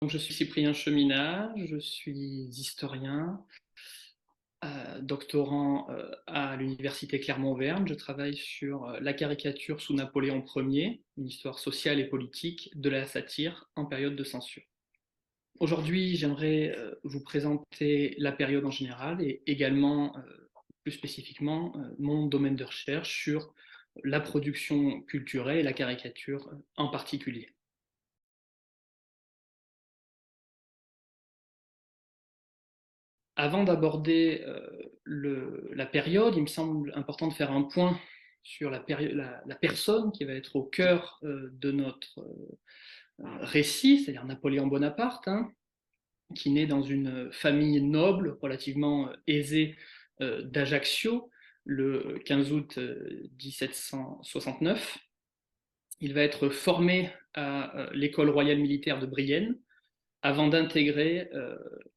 Je suis Cyprien Cheminat, je suis historien, doctorant à l'université Clermont-Auvergne. Je travaille sur la caricature sous Napoléon Ier, une histoire sociale et politique de la satire en période de censure. Aujourd'hui, j'aimerais vous présenter la période en général et également, plus spécifiquement, mon domaine de recherche sur la production culturelle et la caricature en particulier. Avant d'aborder la période, il me semble important de faire un point sur la personne qui va être au cœur de notre récit, c'est-à-dire Napoléon Bonaparte, hein, qui naît dans une famille noble, relativement aisée d'Ajaccio, le 15 août 1769. Il va être formé à l'école royale militaire de Brienne, avant d'intégrer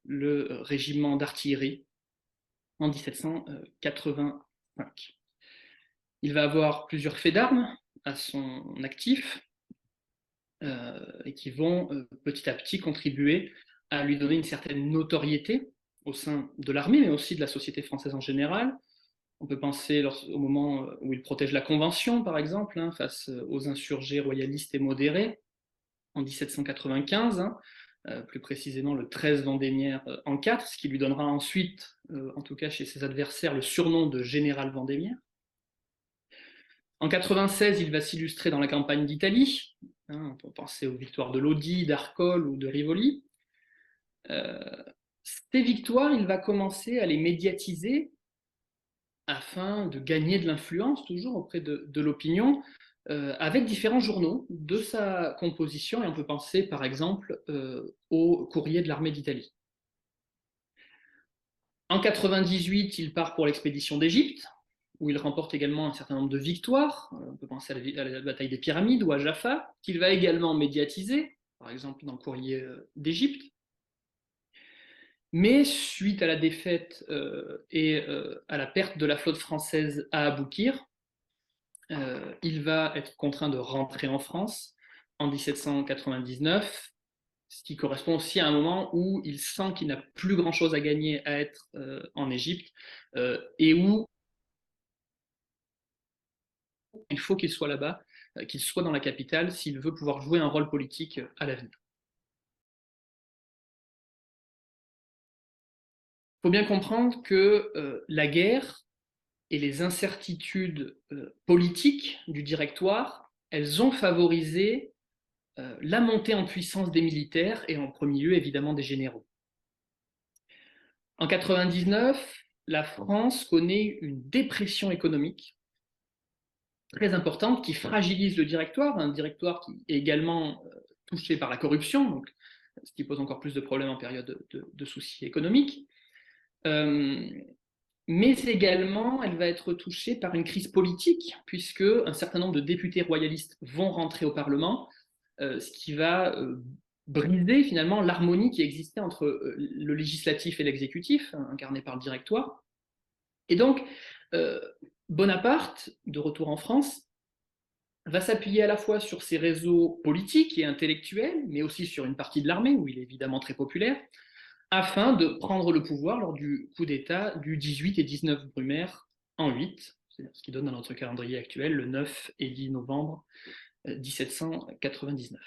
le régiment d'artillerie en 1785. Il va avoir plusieurs faits d'armes à son actif et qui vont petit à petit contribuer à lui donner une certaine notoriété au sein de l'armée, mais aussi de la société française en général. On peut penser au moment où il protège la Convention, par exemple, hein, face aux insurgés royalistes et modérés, en 1795, hein, plus précisément le 13 Vendémiaire en 4, ce qui lui donnera ensuite, en tout cas chez ses adversaires, le surnom de général Vendémiaire. En 96, il va s'illustrer dans la campagne d'Italie. Hein, on peut penser aux victoires de Lodi, d'Arcole ou de Rivoli. Ces victoires, il va commencer à les médiatiser afin de gagner de l'influence, toujours auprès de l'opinion, avec différents journaux de sa composition, et on peut penser par exemple au Courrier de l'armée d'Italie. En 98, il part pour l'expédition d'Égypte, où il remporte également un certain nombre de victoires. On peut penser à la bataille des Pyramides ou à Jaffa, qu'il va également médiatiser, par exemple dans le Courrier d'Égypte. Mais suite à la défaite et à la perte de la flotte française à Aboukir, il va être contraint de rentrer en France en 1799, ce qui correspond aussi à un moment où il sent qu'il n'a plus grand-chose à gagner à être en Égypte et où il faut qu'il soit là-bas, qu'il soit dans la capitale s'il veut pouvoir jouer un rôle politique à l'avenir. Il faut bien comprendre que la guerre et les incertitudes politiques du Directoire, elles ont favorisé la montée en puissance des militaires et en premier lieu évidemment des généraux. En 99, la France connaît une dépression économique très importante qui fragilise le Directoire, un Directoire qui est également touché par la corruption, donc, ce qui pose encore plus de problèmes en période de soucis économiques. Mais également, elle va être touchée par une crise politique, puisque un certain nombre de députés royalistes vont rentrer au Parlement, ce qui va briser finalement l'harmonie qui existait entre le législatif et l'exécutif, incarné par le Directoire. Et donc, Bonaparte, de retour en France, va s'appuyer à la fois sur ses réseaux politiques et intellectuels, mais aussi sur une partie de l'armée, où il est évidemment très populaire, afin de prendre le pouvoir lors du coup d'État du 18 et 19 Brumaire en 8, ce qui donne dans notre calendrier actuel le 9 et 10 novembre 1799.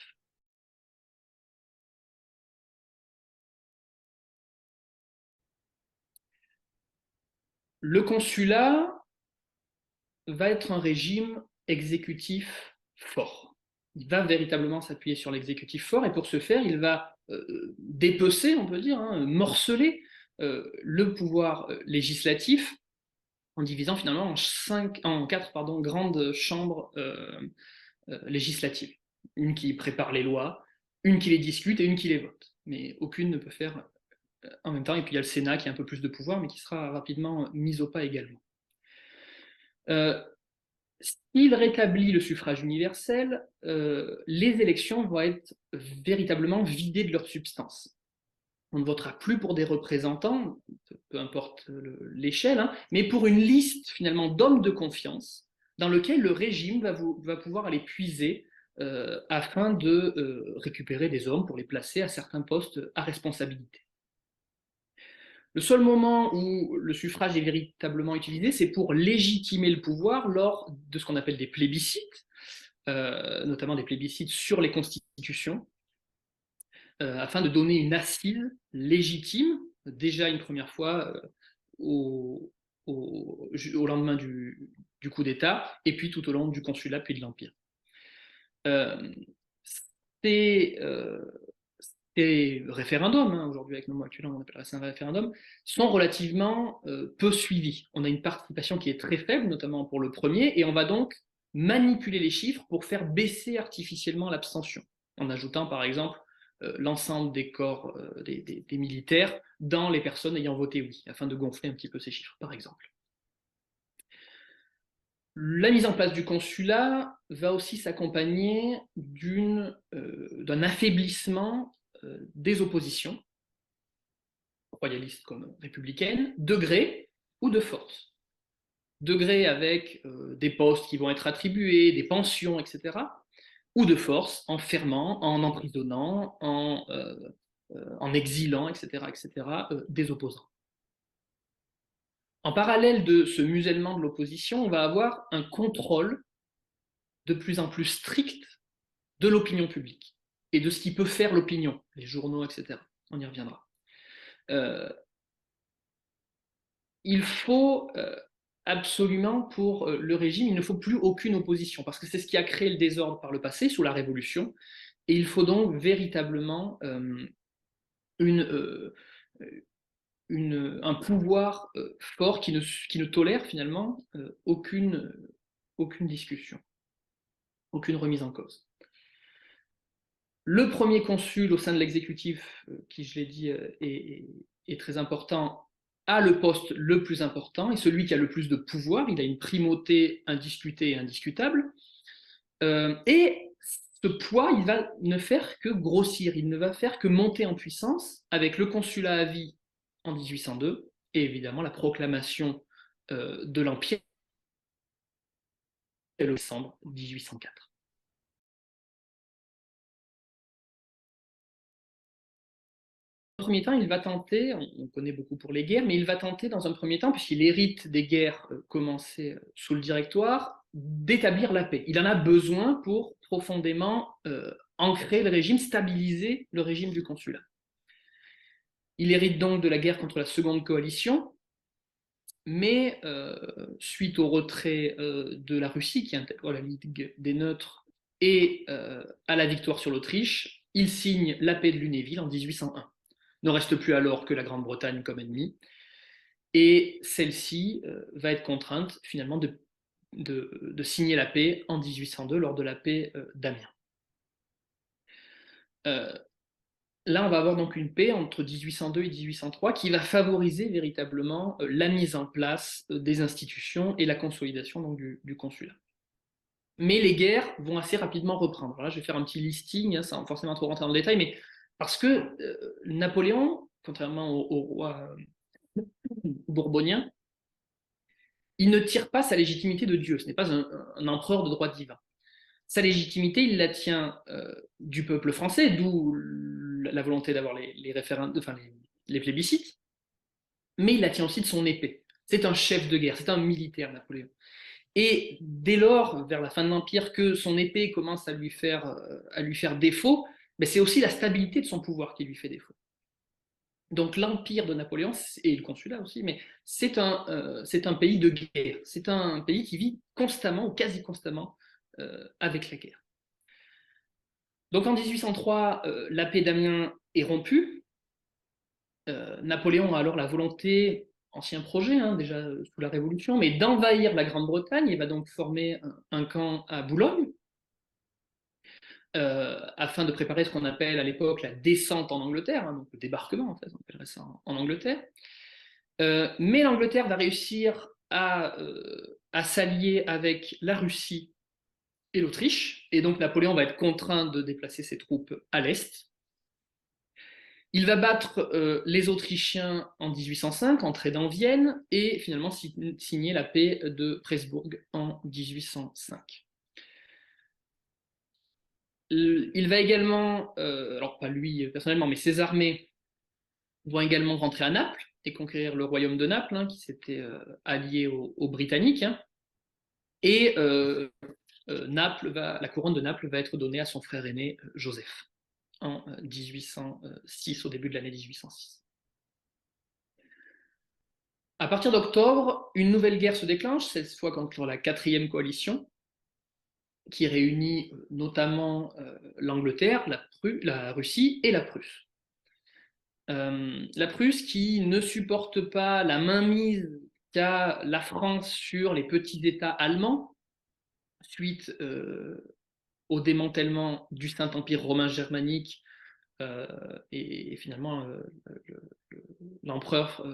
Le consulat va être un régime exécutif fort. Il va véritablement s'appuyer sur l'exécutif fort, et pour ce faire, il va dépecer, on peut dire, hein, morceler le pouvoir législatif en divisant finalement en quatre grandes chambres législatives. Une qui prépare les lois, une qui les discute et une qui les vote. Mais aucune ne peut faire en même temps. Et puis il y a le Sénat qui a un peu plus de pouvoir, mais qui sera rapidement mis au pas également. S'il rétablit le suffrage universel, les élections vont être véritablement vidées de leur substance. On ne votera plus pour des représentants, peu importe l'échelle, hein, mais pour une liste finalement d'hommes de confiance dans lequel le régime va pouvoir aller puiser afin de récupérer des hommes pour les placer à certains postes à responsabilité. Le seul moment où le suffrage est véritablement utilisé, c'est pour légitimer le pouvoir lors de ce qu'on appelle des plébiscites, notamment des plébiscites sur les constitutions, afin de donner une assise légitime, déjà une première fois au lendemain du coup d'État, et puis tout au long du consulat, puis de l'Empire. Ces référendums, hein, aujourd'hui avec nos mots actuels on appellerait ça un référendum, sont relativement peu suivis. On a une participation qui est très faible, notamment pour le premier, et on va donc manipuler les chiffres pour faire baisser artificiellement l'abstention, en ajoutant par exemple l'ensemble des corps des militaires dans les personnes ayant voté oui, afin de gonfler un petit peu ces chiffres, par exemple. La mise en place du consulat va aussi s'accompagner d'un affaiblissement des oppositions, royalistes comme républicaines, de gré ou de force. De gré avec des postes qui vont être attribués, des pensions, etc., ou de force en fermant, en emprisonnant, en exilant, etc., des opposants. En parallèle de ce musellement de l'opposition, on va avoir un contrôle de plus en plus strict de l'opinion publique et de ce qui peut faire l'opinion, les journaux, etc. On y reviendra. Il faut absolument pour le régime, il ne faut plus aucune opposition, parce que c'est ce qui a créé le désordre par le passé, sous la Révolution, et il faut donc véritablement un pouvoir fort qui ne tolère finalement aucune discussion, aucune remise en cause. Le premier consul au sein de l'exécutif, qui je l'ai dit est très important, a le poste le plus important et celui qui a le plus de pouvoir. Il a une primauté indiscutée et indiscutable. Et ce poids, il va ne faire que grossir, il ne va faire que monter en puissance avec le consulat à vie en 1802 et évidemment la proclamation de l'Empire le décembre 1804. Dans un premier temps, il va tenter, on connaît beaucoup pour les guerres, mais il va tenter dans un premier temps, puisqu'il hérite des guerres commencées sous le Directoire, d'établir la paix. Il en a besoin pour profondément ancrer le régime, stabiliser le régime du consulat. Il hérite donc de la guerre contre la Seconde Coalition, mais suite au retrait de la Russie, qui intègre la Ligue des Neutres, et à la victoire sur l'Autriche, il signe la paix de Lunéville en 1801. Ne reste plus alors que la Grande-Bretagne comme ennemie, et celle-ci va être contrainte finalement de signer la paix en 1802 lors de la paix d'Amiens. Là, on va avoir donc une paix entre 1802 et 1803 qui va favoriser véritablement la mise en place des institutions et la consolidation donc, du consulat. Mais les guerres vont assez rapidement reprendre. Alors là, je vais faire un petit listing, hein, sans forcément trop rentrer dans le détail, mais parce que Napoléon, contrairement au roi bourbonien, il ne tire pas sa légitimité de Dieu. Ce n'est pas un empereur de droit divin. Sa légitimité, il la tient du peuple français, d'où la volonté d'avoir les plébiscites, mais il la tient aussi de son épée. C'est un chef de guerre, c'est un militaire, Napoléon. Et dès lors, vers la fin de l'Empire, que son épée commence à lui faire défaut, ben c'est aussi la stabilité de son pouvoir qui lui fait défaut. Donc l'Empire de Napoléon, et le consulat aussi, mais c'est un pays de guerre. C'est un pays qui vit constamment, ou quasi constamment, avec la guerre. Donc en 1803, la paix d'Amiens est rompue. Napoléon a alors la volonté, ancien projet, hein, déjà sous la Révolution, mais d'envahir la Grande-Bretagne. Il va donc former un camp à Boulogne, afin de préparer ce qu'on appelle à l'époque la descente en Angleterre, hein, donc le débarquement, en fait, on appellerait ça en Angleterre. Mais l'Angleterre va réussir à s'allier avec la Russie et l'Autriche, et donc Napoléon va être contraint de déplacer ses troupes à l'est. Il va battre les Autrichiens en 1805, entrer dans Vienne, et finalement signer la paix de Presbourg en 1805. Il va également, alors pas lui personnellement, mais ses armées vont également rentrer à Naples et conquérir le royaume de Naples, hein, qui s'était allié aux Britanniques. Hein. Et la couronne de Naples va être donnée à son frère aîné Joseph en 1806, au début de l'année 1806. À partir d'octobre, une nouvelle guerre se déclenche, cette fois contre la quatrième coalition, qui réunit notamment l'Angleterre, la Russie et la Prusse. La Prusse qui ne supporte pas la mainmise qu'a la France sur les petits États allemands, suite au démantèlement du Saint-Empire romain germanique et finalement l'empereur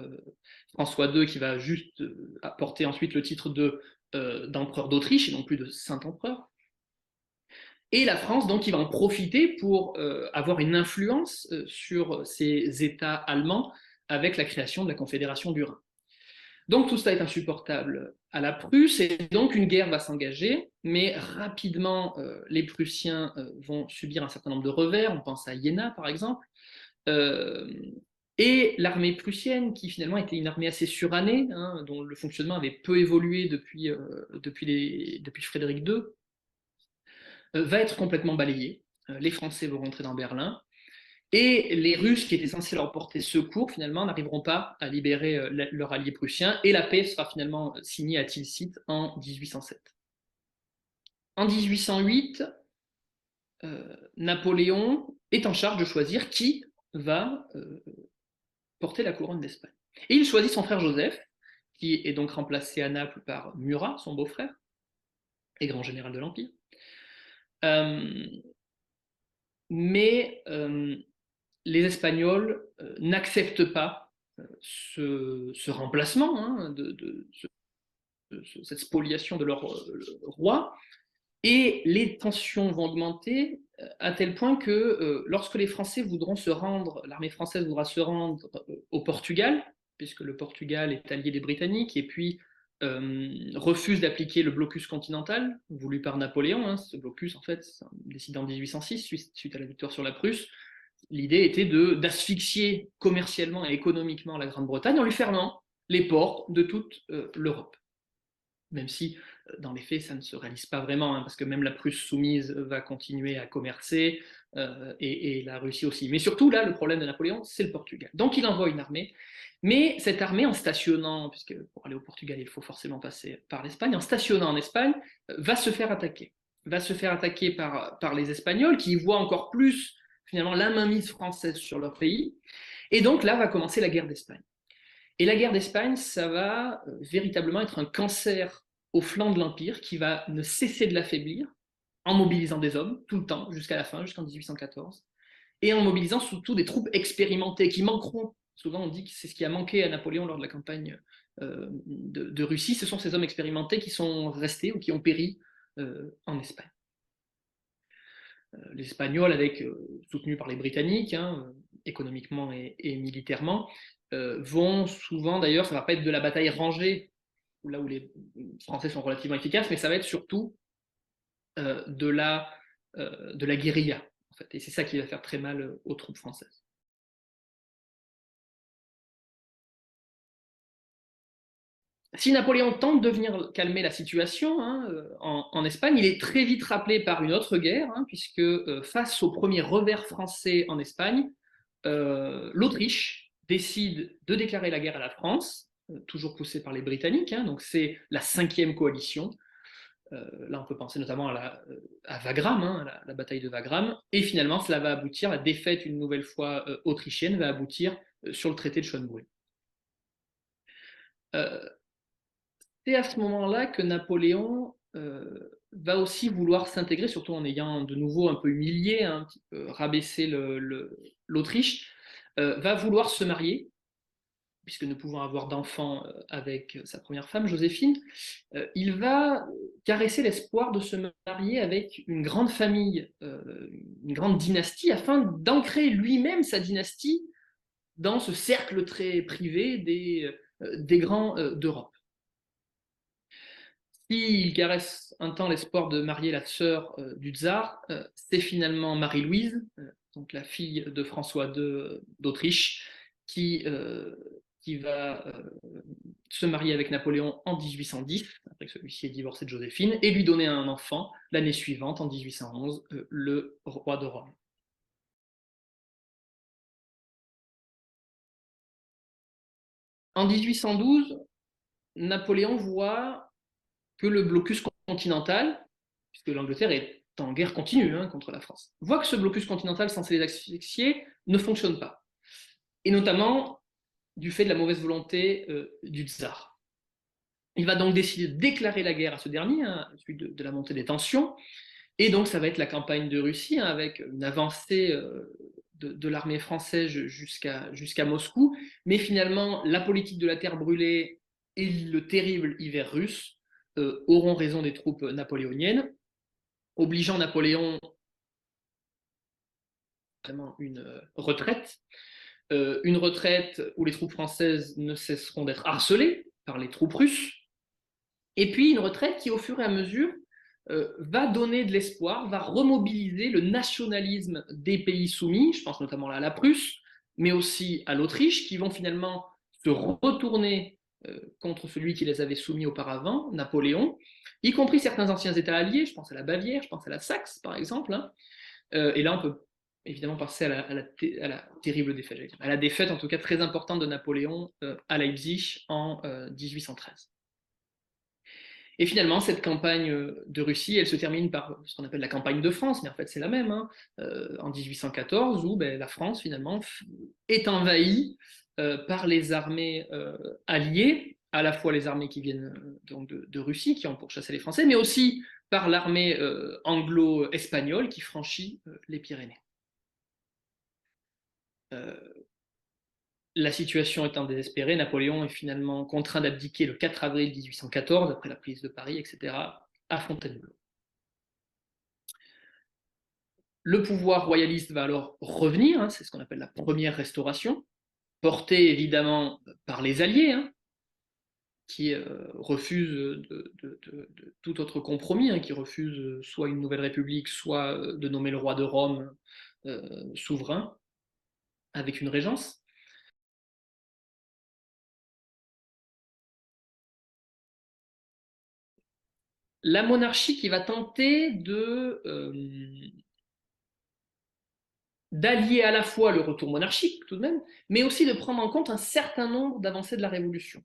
François II qui va juste apporter ensuite le titre d'empereur d'Autriche et non plus de Saint-Empereur. Et la France, donc, qui va en profiter pour avoir une influence sur ces États allemands avec la création de la Confédération du Rhin. Donc tout cela est insupportable à la Prusse et donc une guerre va s'engager, mais rapidement les Prussiens vont subir un certain nombre de revers, on pense à Iéna par exemple, et l'armée prussienne qui finalement était une armée assez surannée, hein, dont le fonctionnement avait peu évolué depuis Frédéric II, va être complètement balayée. Les Français vont rentrer dans Berlin. Et les Russes, qui étaient censés leur porter secours, finalement, n'arriveront pas à libérer leur allié prussien. Et la paix sera finalement signée à Tilsit en 1807. En 1808, Napoléon est en charge de choisir qui va porter la couronne d'Espagne. Et il choisit son frère Joseph, qui est donc remplacé à Naples par Murat, son beau-frère, et grand général de l'Empire. Mais les Espagnols n'acceptent pas ce remplacement, hein, cette spoliation de leur roi, et les tensions vont augmenter à tel point que lorsque les Français voudront se rendre, l'armée française voudra se rendre au Portugal, puisque le Portugal est allié des Britanniques, et puis refuse d'appliquer le blocus continental voulu par Napoléon. Hein, ce blocus, en fait, décidé en 1806, suite à la victoire sur la Prusse. L'idée était d'asphyxier commercialement et économiquement la Grande-Bretagne en lui fermant les ports de toute l'Europe. Même si, dans les faits, ça ne se réalise pas vraiment, hein, parce que même la Prusse soumise va continuer à commercer, et la Russie aussi. Mais surtout, là, le problème de Napoléon, c'est le Portugal. Donc, il envoie une armée, mais cette armée, en stationnant, puisque pour aller au Portugal, il faut forcément passer par l'Espagne, en stationnant en Espagne, va se faire attaquer. Va se faire attaquer par les Espagnols, qui voient encore plus, finalement, la mainmise française sur leur pays. Et donc, là, va commencer la guerre d'Espagne. Et la guerre d'Espagne, ça va véritablement être un cancer au flanc de l'Empire qui va ne cesser de l'affaiblir en mobilisant des hommes tout le temps, jusqu'à la fin, jusqu'en 1814, et en mobilisant surtout des troupes expérimentées qui manqueront. Souvent, on dit que c'est ce qui a manqué à Napoléon lors de la campagne de Russie. Ce sont ces hommes expérimentés qui sont restés ou qui ont péri en Espagne. Les Espagnols, soutenus par les Britanniques, hein, économiquement et militairement, vont souvent, d'ailleurs, ça ne va pas être de la bataille rangée, là où les Français sont relativement efficaces, mais ça va être surtout de la guérilla, en fait. Et c'est ça qui va faire très mal aux troupes françaises. Si Napoléon tente de venir calmer la situation, hein, en Espagne, il est très vite rappelé par une autre guerre, hein, puisque face au premier revers français en Espagne, l'Autriche décide de déclarer la guerre à la France, toujours poussée par les Britanniques, hein, donc c'est la 5e coalition. Là, on peut penser notamment à Wagram, hein, la bataille de Wagram, et finalement, cela va aboutir, la défaite une nouvelle fois autrichienne va aboutir sur le traité de Schönbrunn. C'est à ce moment-là que Napoléon va aussi vouloir s'intégrer, surtout en ayant de nouveau un peu humilié, hein, un petit peu rabaissé l'Autriche, va vouloir se marier, puisque ne pouvant avoir d'enfant avec sa première femme, Joséphine. Il va caresser l'espoir de se marier avec une grande famille, une grande dynastie, afin d'ancrer lui-même sa dynastie dans ce cercle très privé des grands d'Europe. S'il caresse un temps l'espoir de marier la sœur du tsar, c'est finalement Marie-Louise, donc la fille de François II d'Autriche, qui va se marier avec Napoléon en 1810, après que celui-ci ait divorcé de Joséphine, et lui donner un enfant l'année suivante, en 1811, le roi de Rome. En 1812, Napoléon voit que le blocus continental, puisque l'Angleterre est en guerre continue contre la France, voit que ce blocus continental censé les asphyxier ne fonctionne pas. Et notamment du fait de la mauvaise volonté du tsar. Il va donc décider de déclarer la guerre à ce dernier, à la suite de la montée des tensions, et donc ça va être la campagne de Russie, avec une avancée de l'armée française jusqu'à Moscou, mais finalement la politique de la terre brûlée et le terrible hiver russe auront raison des troupes napoléoniennes, obligeant Napoléon vraiment une retraite où les troupes françaises ne cesseront d'être harcelées par les troupes russes, et puis une retraite qui, au fur et à mesure, va donner de l'espoir, va remobiliser le nationalisme des pays soumis, je pense notamment à la Prusse, mais aussi à l'Autriche, qui vont finalement se retourner contre celui qui les avait soumis auparavant, Napoléon, y compris certains anciens États alliés, je pense à la Bavière, je pense à la Saxe, par exemple, hein. Et là, on peut évidemment passer à la terrible défaite, à la défaite en tout cas très importante de Napoléon à Leipzig en 1813. Et finalement, cette campagne de Russie, elle se termine par ce qu'on appelle la campagne de France, mais en fait c'est la même, hein, en 1814, où la France finalement est envahie par les armées alliées, à la fois les armées qui viennent donc de Russie, qui ont pourchassé les Français, mais aussi par l'armée anglo-espagnole qui franchit les Pyrénées. La situation étant désespérée, Napoléon est finalement contraint d'abdiquer le 4 avril 1814, après la prise de Paris, etc., à Fontainebleau. Le pouvoir royaliste va alors revenir, hein, c'est ce qu'on appelle la première restauration, portée évidemment par les Alliés, hein, qui refusent de tout autre compromis, hein, qui refusent soit une nouvelle république, soit de nommer le roi de Rome souverain, avec une régence. La monarchie qui va tenter d'allier à la fois le retour monarchique tout de même, mais aussi de prendre en compte un certain nombre d'avancées de la Révolution.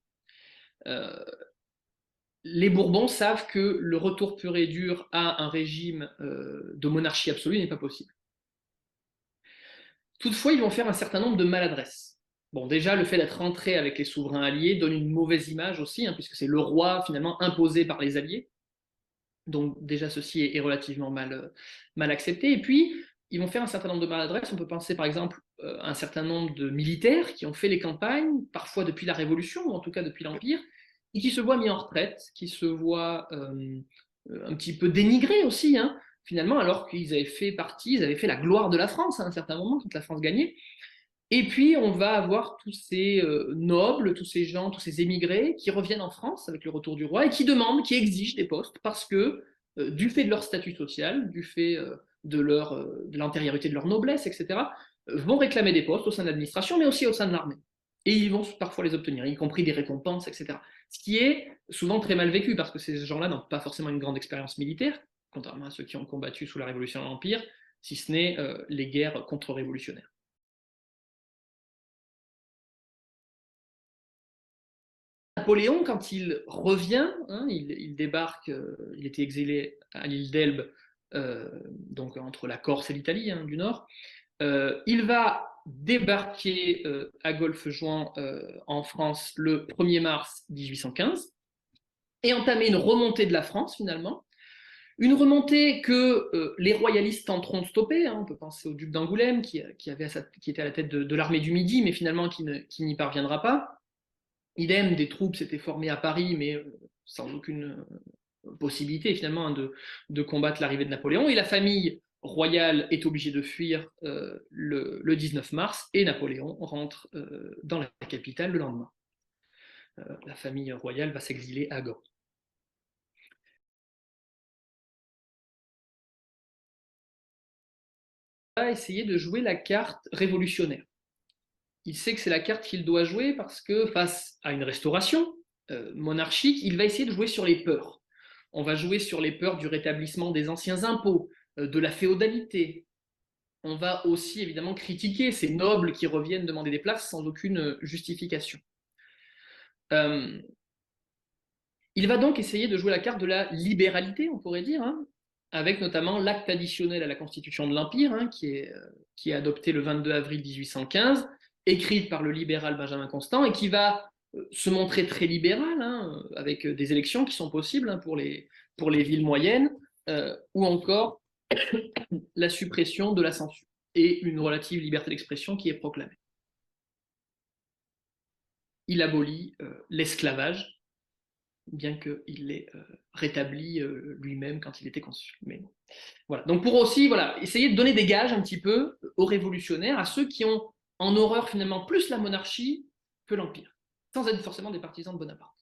Les Bourbons savent que le retour pur et dur à un régime de monarchie absolue n'est pas possible. Toutefois, ils vont faire un certain nombre de maladresses. Bon, déjà, le fait d'être rentré avec les souverains alliés donne une mauvaise image aussi, hein, puisque c'est le roi finalement imposé par les alliés. Donc déjà, ceci est relativement mal accepté. Et puis, ils vont faire un certain nombre de maladresses. On peut penser par exemple à un certain nombre de militaires qui ont fait les campagnes, parfois depuis la Révolution, ou en tout cas depuis l'Empire, et qui se voient mis en retraite, qui se voient un petit peu dénigrés aussi, hein, finalement, alors qu'ils avaient fait partie, ils avaient fait la gloire de la France à un certain moment, quand la France gagnait. Et puis, on va avoir tous ces nobles, tous ces gens, tous ces émigrés qui reviennent en France avec le retour du roi et qui demandent, qui exigent des postes parce que, du fait de leur statut social, du fait de l'antériorité de leur noblesse, etc., vont réclamer des postes au sein de l'administration, mais aussi au sein de l'armée. Et ils vont parfois les obtenir, y compris des récompenses, etc. Ce qui est souvent très mal vécu parce que ces gens-là n'ont pas forcément une grande expérience militaire, contrairement à ceux qui ont combattu sous la Révolution et l'Empire, si ce n'est les guerres contre-révolutionnaires. Napoléon, quand il revient, hein, il débarque, il était exilé à l'île d'Elbe, donc entre la Corse et l'Italie hein, du Nord. Il va débarquer à Golfe-Juan en France le 1er mars 1815 et entamer une remontée de la France finalement. Une remontée que les royalistes tenteront de stopper. Hein. On peut penser au duc d'Angoulême qui était à la tête de l'armée du Midi, mais finalement qui n'y parviendra pas. Idem, des troupes s'étaient formées à Paris, mais sans aucune possibilité finalement hein, de combattre l'arrivée de Napoléon. Et la famille royale est obligée de fuir le 19 mars et Napoléon rentre dans la capitale le lendemain. La famille royale va s'exiler à Gand. essayer de jouer la carte révolutionnaire. Il sait que c'est la carte qu'il doit jouer parce que face à une restauration monarchique, il va essayer de jouer sur les peurs. On va jouer sur les peurs du rétablissement des anciens impôts, de la féodalité. On va aussi évidemment critiquer ces nobles qui reviennent demander des places sans aucune justification. Il va donc essayer de jouer la carte de la libéralité, on pourrait dire, hein, avec notamment l'acte additionnel à la Constitution de l'Empire, hein, qui est adopté le 22 avril 1815, écrite par le libéral Benjamin Constant, et qui va se montrer très libéral, hein, avec des élections qui sont possibles, hein, pour les villes moyennes, ou encore la suppression de la censure et une relative liberté d'expression qui est proclamée. Il abolit l'esclavage, bien qu'il l'ait rétabli lui-même quand il était consul. Mais bon. Voilà. Donc pour aussi essayer de donner des gages un petit peu aux révolutionnaires, à ceux qui ont en horreur finalement plus la monarchie que l'Empire, sans être forcément des partisans de Bonaparte.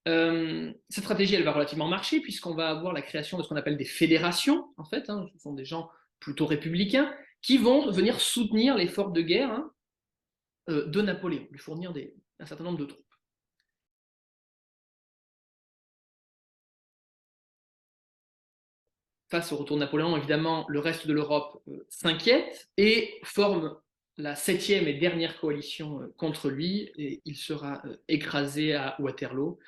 Cette stratégie, elle va relativement marcher, puisqu'on va avoir la création de ce qu'on appelle des fédérations, en fait, hein, ce sont des gens plutôt républicains, qui vont venir soutenir l'effort de guerre, hein, de Napoléon, lui fournir un certain nombre de troupes. Face au retour de Napoléon, évidemment, le reste de l'Europe s'inquiète et forme la 7e et dernière coalition contre lui, et il sera écrasé à Waterloo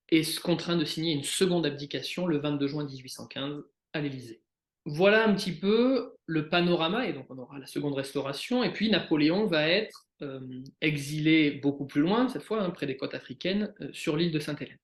et contraint de signer une seconde abdication le 22 juin 1815 à l'Élysée. Voilà un petit peu le panorama, et donc on aura la seconde restauration, et puis Napoléon va être exilé beaucoup plus loin, cette fois, hein, près des côtes africaines, sur l'île de Sainte-Hélène.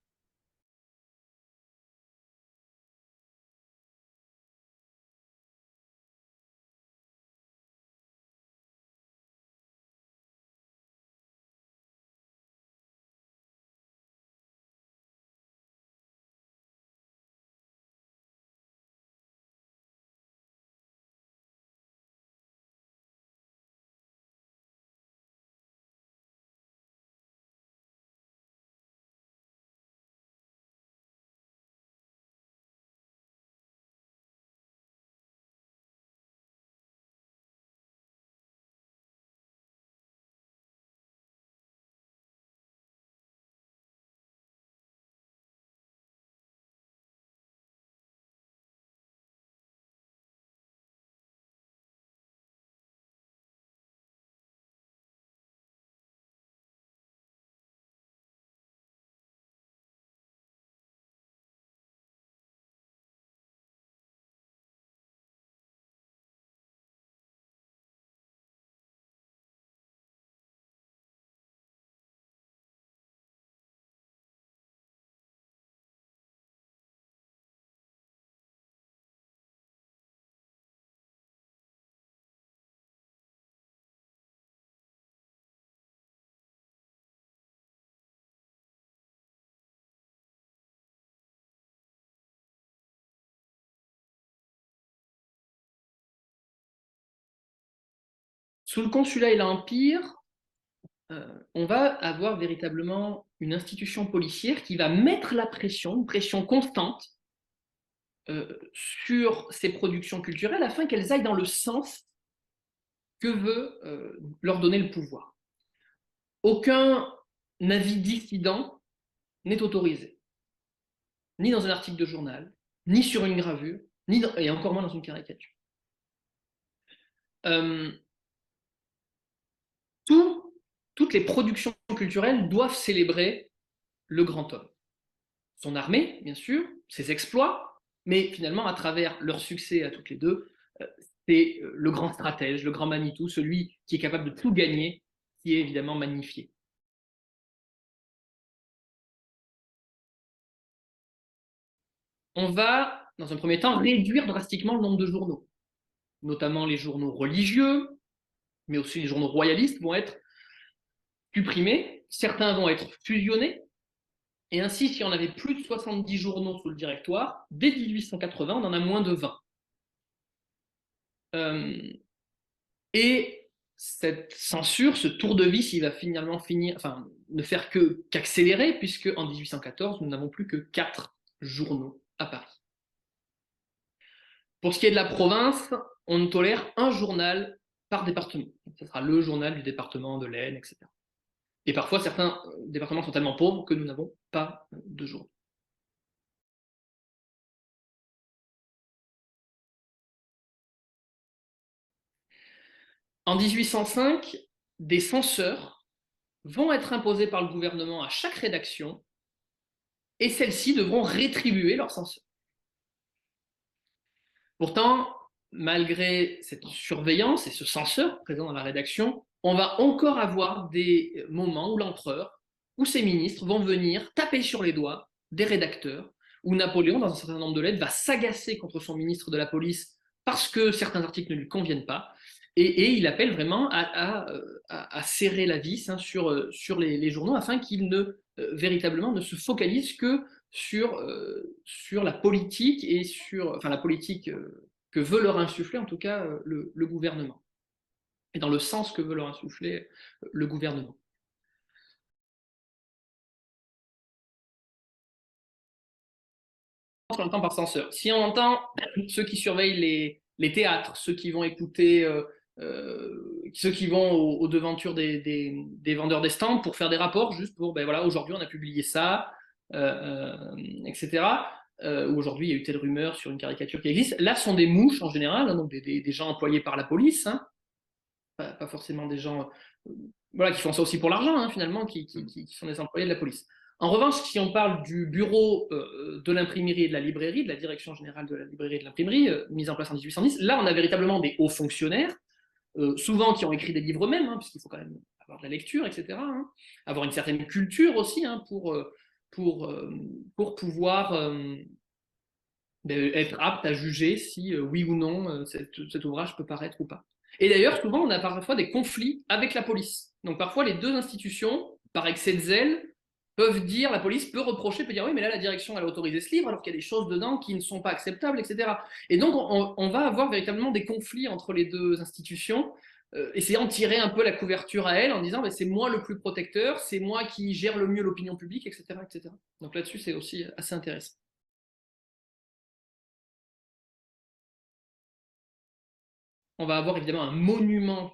Sous le consulat et l'Empire, on va avoir véritablement une institution policière qui va mettre la pression, une pression constante, sur ces productions culturelles afin qu'elles aillent dans le sens que veut leur donner le pouvoir. Aucun avis dissident n'est autorisé, ni dans un article de journal, ni sur une gravure, et encore moins dans une caricature. Toutes les productions culturelles doivent célébrer le grand homme. Son armée, bien sûr, ses exploits, mais finalement, à travers leur succès à toutes les deux, c'est le grand stratège, le grand Manitou, celui qui est capable de tout gagner, qui est évidemment magnifié. On va, dans un premier temps, réduire drastiquement le nombre de journaux, notamment les journaux religieux, mais aussi les journaux royalistes vont être supprimés, certains vont être fusionnés, et ainsi, si on avait plus de 70 journaux sous le directoire, dès 1880, on en a moins de 20. Et cette censure, ce tour de vis, il va finalement ne faire qu'accélérer, puisque en 1814, nous n'avons plus que 4 journaux à Paris. Pour ce qui est de la province, on ne tolère un journal par département. Ce sera le journal du département de l'Aisne, etc. Et parfois, certains départements sont tellement pauvres que nous n'avons pas de journaux. En 1805, des censeurs vont être imposés par le gouvernement à chaque rédaction et celles-ci devront rétribuer leurs censeurs. Pourtant, malgré cette surveillance et ce censeur présent dans la rédaction, on va encore avoir des moments où l'empereur ou ses ministres vont venir taper sur les doigts des rédacteurs, où Napoléon, dans un certain nombre de lettres, va s'agacer contre son ministre de la police parce que certains articles ne lui conviennent pas, et il appelle vraiment à serrer la vis sur les journaux afin qu'ils véritablement ne se focalisent que sur la politique et enfin la politique que veut leur insuffler en tout cas le gouvernement, et dans le sens que veut leur insuffler le gouvernement. Ce qu'on entend par censeur. Si on entend ceux qui surveillent les théâtres, ceux qui vont écouter, ceux qui vont aux devantures des vendeurs des stands pour faire des rapports, juste pour, ben voilà, aujourd'hui on a publié ça, etc. Aujourd'hui il y a eu telle rumeur sur une caricature qui existe. Là, ce sont des mouches en général, hein, donc des gens employés par la police, hein, pas forcément des gens voilà, qui font ça aussi pour l'argent, hein, finalement, qui sont des employés de la police. En revanche, si on parle du bureau de l'imprimerie et de la librairie, de la direction générale de la librairie et de l'imprimerie, mise en place en 1810, là on a véritablement des hauts fonctionnaires, souvent qui ont écrit des livres eux-mêmes, hein, puisqu'il faut quand même avoir de la lecture, etc., hein, avoir une certaine culture aussi, hein, pour pouvoir être apte à juger si oui ou non cet ouvrage peut paraître ou pas. Et d'ailleurs, souvent, on a parfois des conflits avec la police. Donc parfois, les deux institutions, par excès de zèle, peuvent dire, la police peut reprocher, peut dire, oui, mais là, la direction, elle a autorisé ce livre, alors qu'il y a des choses dedans qui ne sont pas acceptables, etc. Et donc, on va avoir véritablement des conflits entre les deux institutions, essayant de tirer un peu la couverture à elle, en disant, c'est moi le plus protecteur, c'est moi qui gère le mieux l'opinion publique, etc., etc. Donc là-dessus, c'est aussi assez intéressant. On va avoir évidemment un monument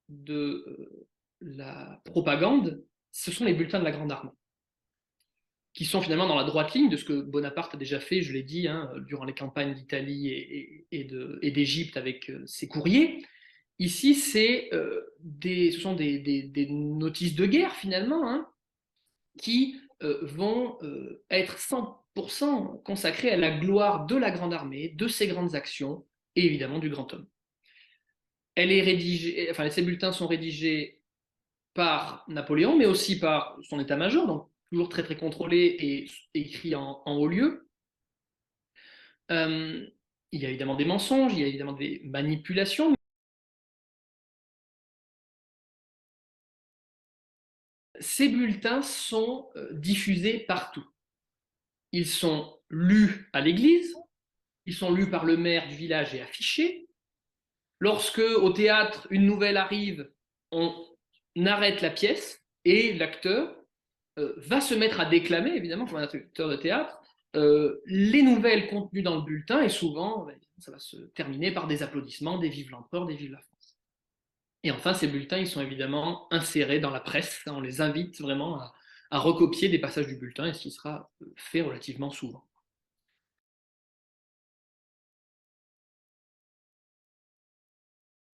de la propagande, ce sont les bulletins de la Grande Armée, qui sont finalement dans la droite ligne de ce que Bonaparte a déjà fait, je l'ai dit, hein, durant les campagnes d'Italie et d'Égypte avec ses courriers. Ici, ce sont des notices de guerre finalement, hein, qui vont être 100% consacrées à la gloire de la Grande Armée, de ses grandes actions et évidemment du grand homme. Ces bulletins sont rédigés par Napoléon, mais aussi par son état-major, donc toujours très très contrôlé et écrit en haut lieu. Il y a évidemment des mensonges, il y a évidemment des manipulations. Ces bulletins sont diffusés partout. Ils sont lus à l'église, ils sont lus par le maire du village et affichés. Lorsque, au théâtre, une nouvelle arrive, on arrête la pièce et l'acteur va se mettre à déclamer, évidemment, comme un acteur de théâtre, les nouvelles contenues dans le bulletin, et souvent, ça va se terminer par des applaudissements, des vive l'empereur, des vive la France. Et enfin, ces bulletins, ils sont évidemment insérés dans la presse, on les invite vraiment à recopier des passages du bulletin, et ce qui sera fait relativement souvent.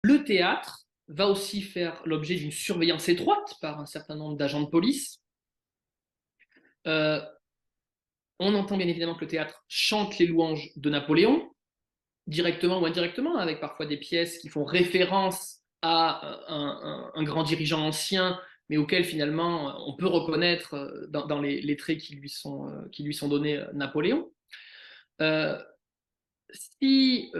Le théâtre va aussi faire l'objet d'une surveillance étroite par un certain nombre d'agents de police. On entend bien évidemment que le théâtre chante les louanges de Napoléon, directement ou indirectement, avec parfois des pièces qui font référence à un grand dirigeant ancien, mais auquel finalement on peut reconnaître dans les traits qui lui sont donnés Napoléon. Si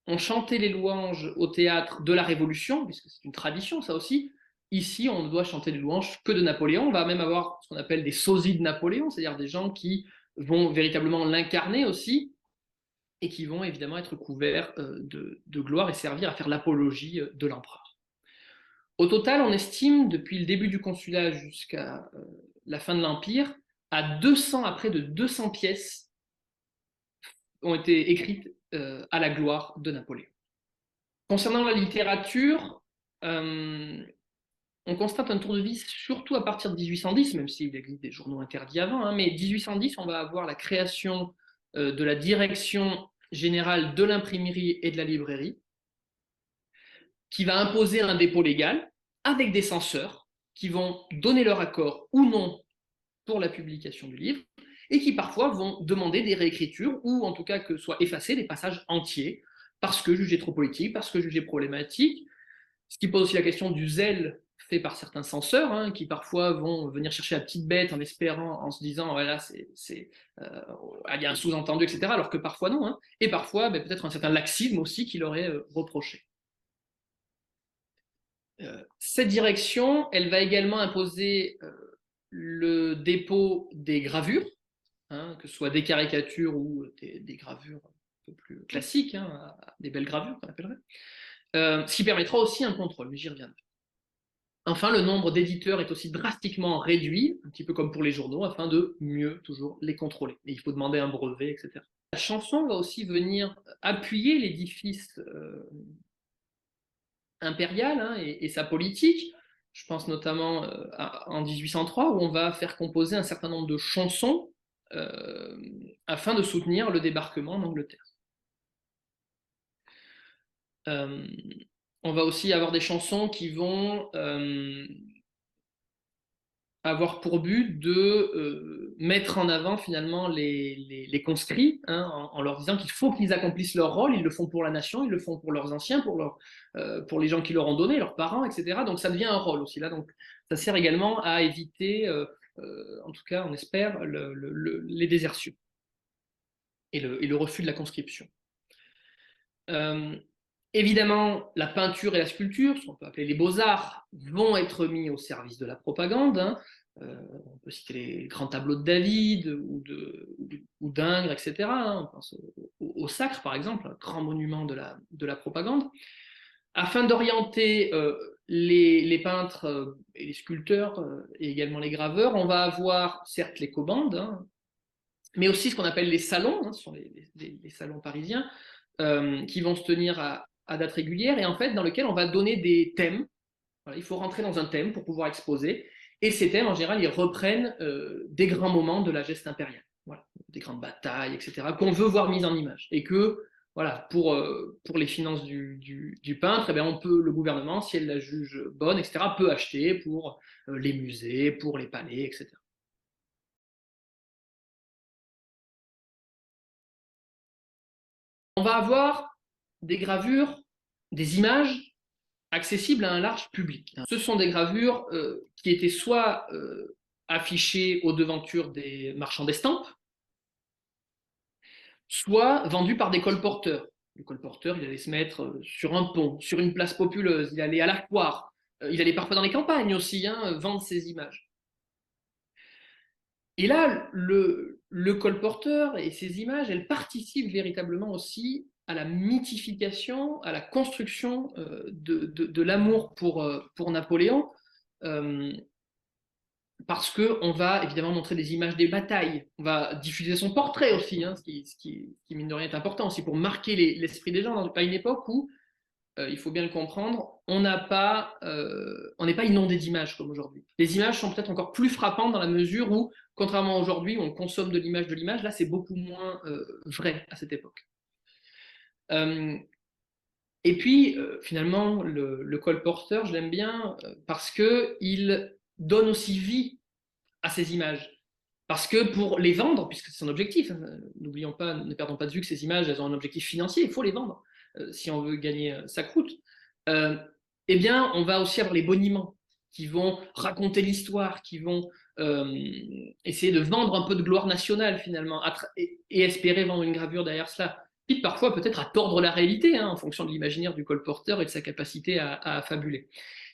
on chantait les louanges au théâtre de la Révolution, puisque c'est une tradition ça aussi, ici on ne doit chanter les louanges que de Napoléon, on va même avoir ce qu'on appelle des sosies de Napoléon, c'est-à-dire des gens qui vont véritablement l'incarner aussi, et qui vont évidemment être couverts de gloire et servir à faire l'apologie de l'empereur. Au total, on estime, depuis le début du consulat jusqu'à la fin de l'Empire, à près de 200 pièces ont été écrites à la gloire de Napoléon. Concernant la littérature, on constate un tour de vis surtout à partir de 1810, même s'il existe des journaux interdits avant, hein, mais 1810, on va avoir la création de la direction générale de l'imprimerie et de la librairie, qui va imposer un dépôt légal avec des censeurs qui vont donner leur accord ou non pour la publication du livre et qui parfois vont demander des réécritures ou en tout cas que soient effacés des passages entiers parce que jugés trop politiques, parce que jugés problématiques, ce qui pose aussi la question du zèle fait par certains censeurs, hein, qui parfois vont venir chercher la petite bête en espérant, en se disant, voilà, il y a un sous-entendu, etc., alors que parfois non, hein, et parfois peut-être un certain laxisme aussi qui leur est reproché. Cette direction, elle va également imposer le dépôt des gravures, hein, que ce soit des caricatures ou des gravures un peu plus classiques, hein, des belles gravures qu'on appellerait, ce qui permettra aussi un contrôle, mais j'y reviendrai. Enfin, le nombre d'éditeurs est aussi drastiquement réduit, un petit peu comme pour les journaux, afin de mieux toujours les contrôler. Et il faut demander un brevet, etc. La chanson va aussi venir appuyer l'édifice impérial, hein, et sa politique. Je pense notamment en 1803, où on va faire composer un certain nombre de chansons afin de soutenir le débarquement en Angleterre. On va aussi avoir des chansons qui vont avoir pour but de mettre en avant finalement les conscrits, hein, en leur disant qu'il faut qu'ils accomplissent leur rôle, ils le font pour la nation, ils le font pour leurs anciens, pour les gens qui leur ont donné, leurs parents, etc. Donc ça devient un rôle aussi là, donc ça sert également à éviter, en tout cas on espère, les désertions et le refus de la conscription. Évidemment, la peinture et la sculpture, ce qu'on peut appeler les beaux-arts, vont être mis au service de la propagande, hein. On peut citer les grands tableaux de David ou d'Ingres, etc. Hein. On pense au Sacre, par exemple, un grand monument de la propagande. Afin d'orienter les peintres et les sculpteurs et également les graveurs, on va avoir certes les cobandes, hein, mais aussi ce qu'on appelle les salons, hein, ce sont les salons parisiens, qui vont se tenir à date régulière et en fait dans lequel on va donner des thèmes. Voilà, il faut rentrer dans un thème pour pouvoir exposer. Et ces thèmes, en général, ils reprennent des grands moments de la geste impériale. Voilà, des grandes batailles, etc., qu'on veut voir mises en image. Et que, voilà, pour les finances du peintre, eh bien, le gouvernement, si elle la juge bonne, etc., peut acheter pour les musées, pour les palais, etc. On va avoir des gravures, des images accessibles à un large public. Ce sont des gravures qui étaient soit affichées aux devantures des marchands d'estampes, soit vendues par des colporteurs. Le colporteur, il allait se mettre sur un pont, sur une place populeuse, il allait à la foire, il allait parfois dans les campagnes aussi, hein, vendre ses images. Et là, le colporteur et ses images, elles participent véritablement aussi à la mythification, à la construction de l'amour pour Napoléon, parce qu'on va évidemment montrer des images des batailles, on va diffuser son portrait aussi, hein, ce qui, mine de rien, est important aussi pour marquer l'esprit des gens à une époque où, il faut bien le comprendre, on n'est pas inondé d'images comme aujourd'hui. Les images sont peut-être encore plus frappantes dans la mesure où, contrairement à aujourd'hui, on consomme de l'image, là c'est beaucoup moins vrai à cette époque. Et puis, finalement, le colporteur, je l'aime bien parce qu'il donne aussi vie à ces images. Parce que pour les vendre, puisque c'est son objectif, hein, n'oublions pas, ne perdons pas de vue que ces images, elles ont un objectif financier, il faut les vendre si on veut gagner sa croûte. Eh bien, on va aussi avoir les boniments qui vont raconter l'histoire, qui vont essayer de vendre un peu de gloire nationale finalement, et espérer vendre une gravure derrière cela. Puis parfois peut-être à tordre la réalité, hein, en fonction de l'imaginaire du colporteur et de sa capacité à fabuler.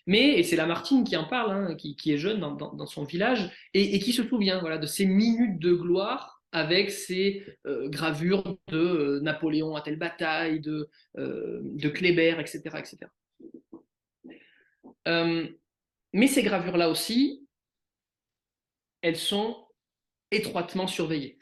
Mais, et c'est Lamartine qui en parle, hein, qui est jeune dans son village, et qui se souvient, voilà, de ces minutes de gloire avec ces gravures de Napoléon à telle bataille, de Kléber, etc. etc. Mais ces gravures-là aussi, elles sont étroitement surveillées.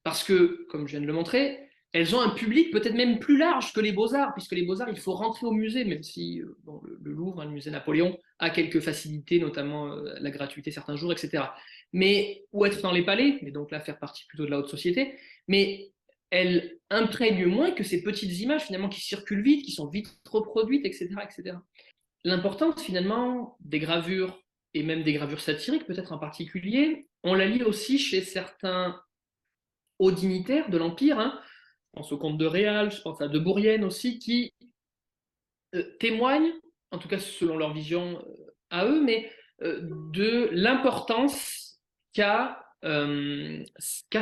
Parce que, comme je viens de le montrer, elles ont un public peut-être même plus large que les Beaux-Arts, puisque les Beaux-Arts, il faut rentrer au musée, même si bon, le Louvre, le musée Napoléon, a quelques facilités, notamment la gratuité certains jours, etc. Mais, ou être dans les palais, mais donc là, faire partie plutôt de la haute société, mais elles imprègnent moins que ces petites images, finalement, qui circulent vite, qui sont vite reproduites, etc., etc. L'importance, finalement, des gravures, et même des gravures satiriques, peut-être en particulier, on la lit aussi chez certains hauts dignitaires de l'Empire, hein. Je pense au comte de Réal, je pense à de Bourrienne aussi, qui témoignent, en tout cas selon leur vision à eux, mais de l'importance qu'a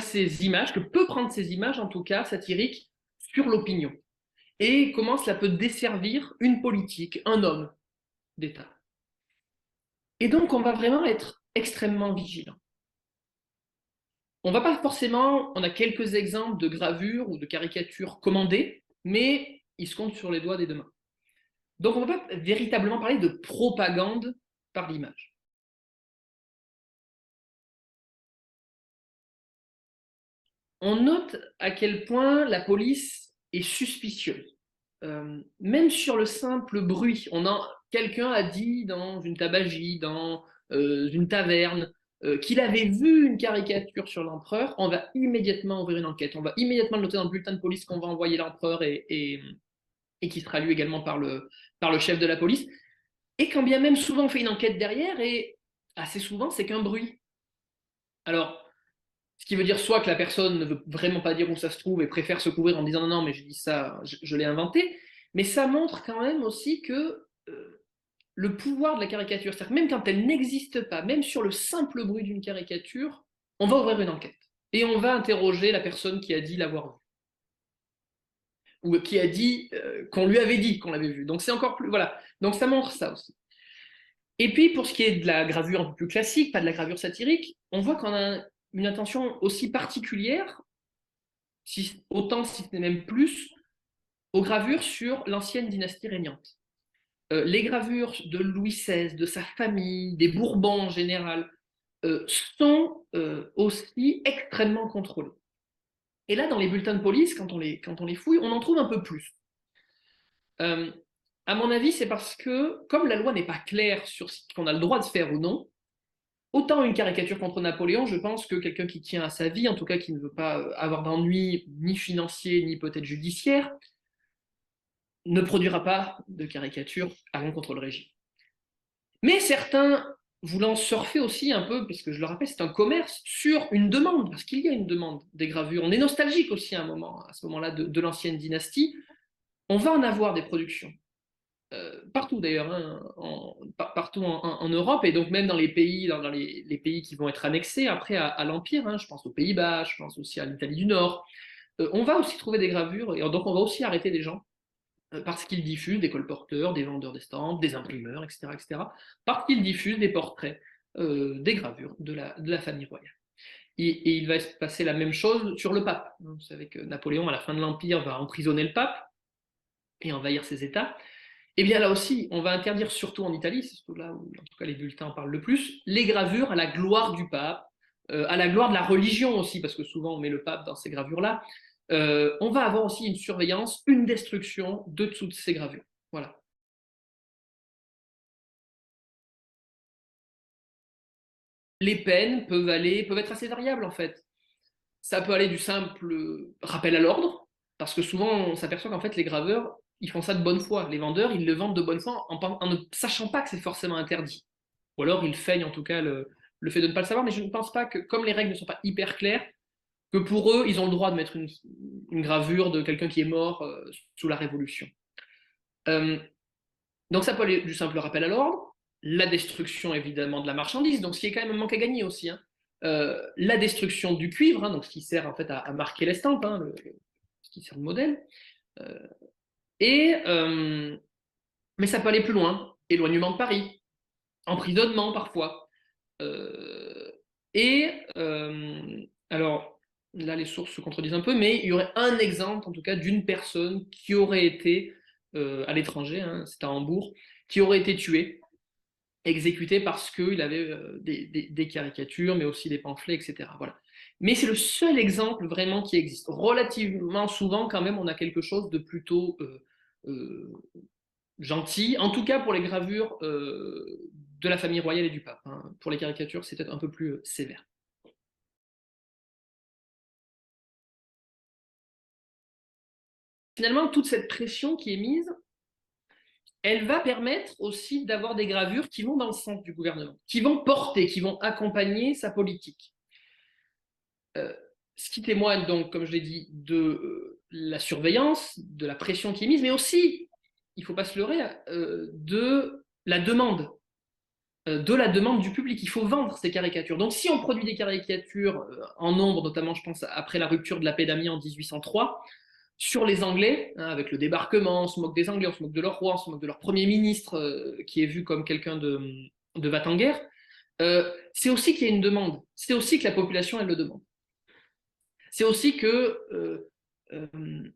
ces images, que peut prendre ces images, en tout cas satiriques, sur l'opinion. Et comment cela peut desservir une politique, un homme d'État. Et donc, on va vraiment être extrêmement vigilant. On va pas forcément, on a quelques exemples de gravures ou de caricatures commandées, mais ils se comptent sur les doigts des deux mains. Donc on ne va pas véritablement parler de propagande par l'image. On note à quel point la police est suspicieuse. Même sur le simple bruit, quelqu'un a dit dans une tabagie, dans une taverne, qu'il avait vu une caricature sur l'empereur, on va immédiatement ouvrir une enquête, on va immédiatement le noter dans le bulletin de police qu'on va envoyer l'empereur et qui sera lu également par le chef de la police. Et quand bien même souvent on fait une enquête derrière, et assez souvent c'est qu'un bruit. Alors, ce qui veut dire soit que la personne ne veut vraiment pas dire où ça se trouve et préfère se couvrir en disant non, non, mais j'ai dit ça, je l'ai inventé, mais ça montre quand même aussi que le pouvoir de la caricature, c'est-à-dire que même quand elle n'existe pas, même sur le simple bruit d'une caricature, on va ouvrir une enquête. Et on va interroger la personne qui a dit l'avoir vu. Ou qui a dit qu'on lui avait dit qu'on l'avait vu. Donc c'est encore plus. Voilà. Donc ça montre ça aussi. Et puis, pour ce qui est de la gravure un peu plus classique, pas de la gravure satirique, on voit qu'on a une attention aussi particulière, autant si ce n'est même plus, aux gravures sur l'ancienne dynastie régnante. Les gravures de Louis XVI, de sa famille, des Bourbons en général, sont aussi extrêmement contrôlées. Et là, dans les bulletins de police, quand on les fouille, on en trouve un peu plus. À mon avis, c'est parce que, comme la loi n'est pas claire sur ce qu'on a le droit de faire ou non, autant une caricature contre Napoléon, je pense que quelqu'un qui tient à sa vie, en tout cas qui ne veut pas avoir d'ennui ni financier ni peut-être judiciaire, ne produira pas de caricature à l'encontre le régime. Mais certains voulant surfer aussi un peu, puisque je le rappelle, c'est un commerce sur une demande, parce qu'il y a une demande des gravures. On est nostalgique aussi à ce moment-là de l'ancienne dynastie. On va en avoir des productions. Partout d'ailleurs, hein, partout en Europe, et donc même dans les pays, dans les pays qui vont être annexés après à l'Empire, hein, je pense aux Pays-Bas, je pense aussi à l'Italie du Nord, on va aussi trouver des gravures, et donc on va aussi arrêter des gens parce qu'ils diffusent des colporteurs, des vendeurs d'estampes, des imprimeurs, etc., parce qu'ils diffusent des portraits, des gravures de la famille royale. Et il va se passer la même chose sur le pape. Vous savez que Napoléon, à la fin de l'Empire, va emprisonner le pape et envahir ses États. Et bien là aussi, on va interdire, surtout en Italie, c'est surtout là où en tout cas les bulletins en parlent le plus, les gravures à la gloire du pape, à la gloire de la religion aussi, parce que souvent on met le pape dans ces gravures-là. On va avoir aussi une surveillance, une destruction de toutes ces gravures. Voilà. Les peines peuvent être assez variables en fait. Ça peut aller du simple rappel à l'ordre, parce que souvent on s'aperçoit qu'en fait les graveurs, ils font ça de bonne foi. Les vendeurs, ils le vendent de bonne foi en ne sachant pas que c'est forcément interdit. Ou alors ils feignent en tout cas le fait de ne pas le savoir, mais je ne pense pas que, comme les règles ne sont pas hyper claires, que pour eux, ils ont le droit de mettre une gravure de quelqu'un qui est mort sous la Révolution. Euh, donc ça peut aller du simple rappel à l'ordre, la destruction évidemment de la marchandise, donc ce qui est quand même un manque à gagner aussi, hein. La destruction du cuivre, hein, donc ce qui sert en fait à marquer l'estampe, hein, ce qui sert de modèle. Euh, mais ça peut aller plus loin, éloignement de Paris, emprisonnement parfois. Euh, et alors là, les sources se contredisent un peu, mais il y aurait un exemple, en tout cas, d'une personne qui aurait été à l'étranger, hein, c'était à Hambourg, qui aurait été tuée exécuté parce qu'il avait des caricatures, mais aussi des pamphlets, etc. Voilà. Mais c'est le seul exemple vraiment qui existe. Relativement souvent, quand même, on a quelque chose de plutôt euh, gentil, en tout cas pour les gravures de la famille royale et du pape. Hein. Pour les caricatures, c'est peut-être un peu plus sévère. Finalement, toute cette pression qui est mise, elle va permettre aussi d'avoir des gravures qui vont dans le sens du gouvernement, qui vont porter, qui vont accompagner sa politique. Euh, Ce qui témoigne donc, comme je l'ai dit, de la surveillance, de la pression qui est mise, mais aussi, il ne faut pas se leurrer, de la demande du public. Il faut vendre ces caricatures. Donc si on produit des caricatures en nombre, notamment je pense après la rupture de la paix d'Amiens en 1803, sur les Anglais, hein, avec le débarquement, on se moque des Anglais, on se moque de leur roi, on se moque de leur Premier ministre, qui est vu comme quelqu'un de va-t-en-guerre, c'est aussi qu'il y a une demande. C'est aussi que la population, elle le demande. C'est aussi que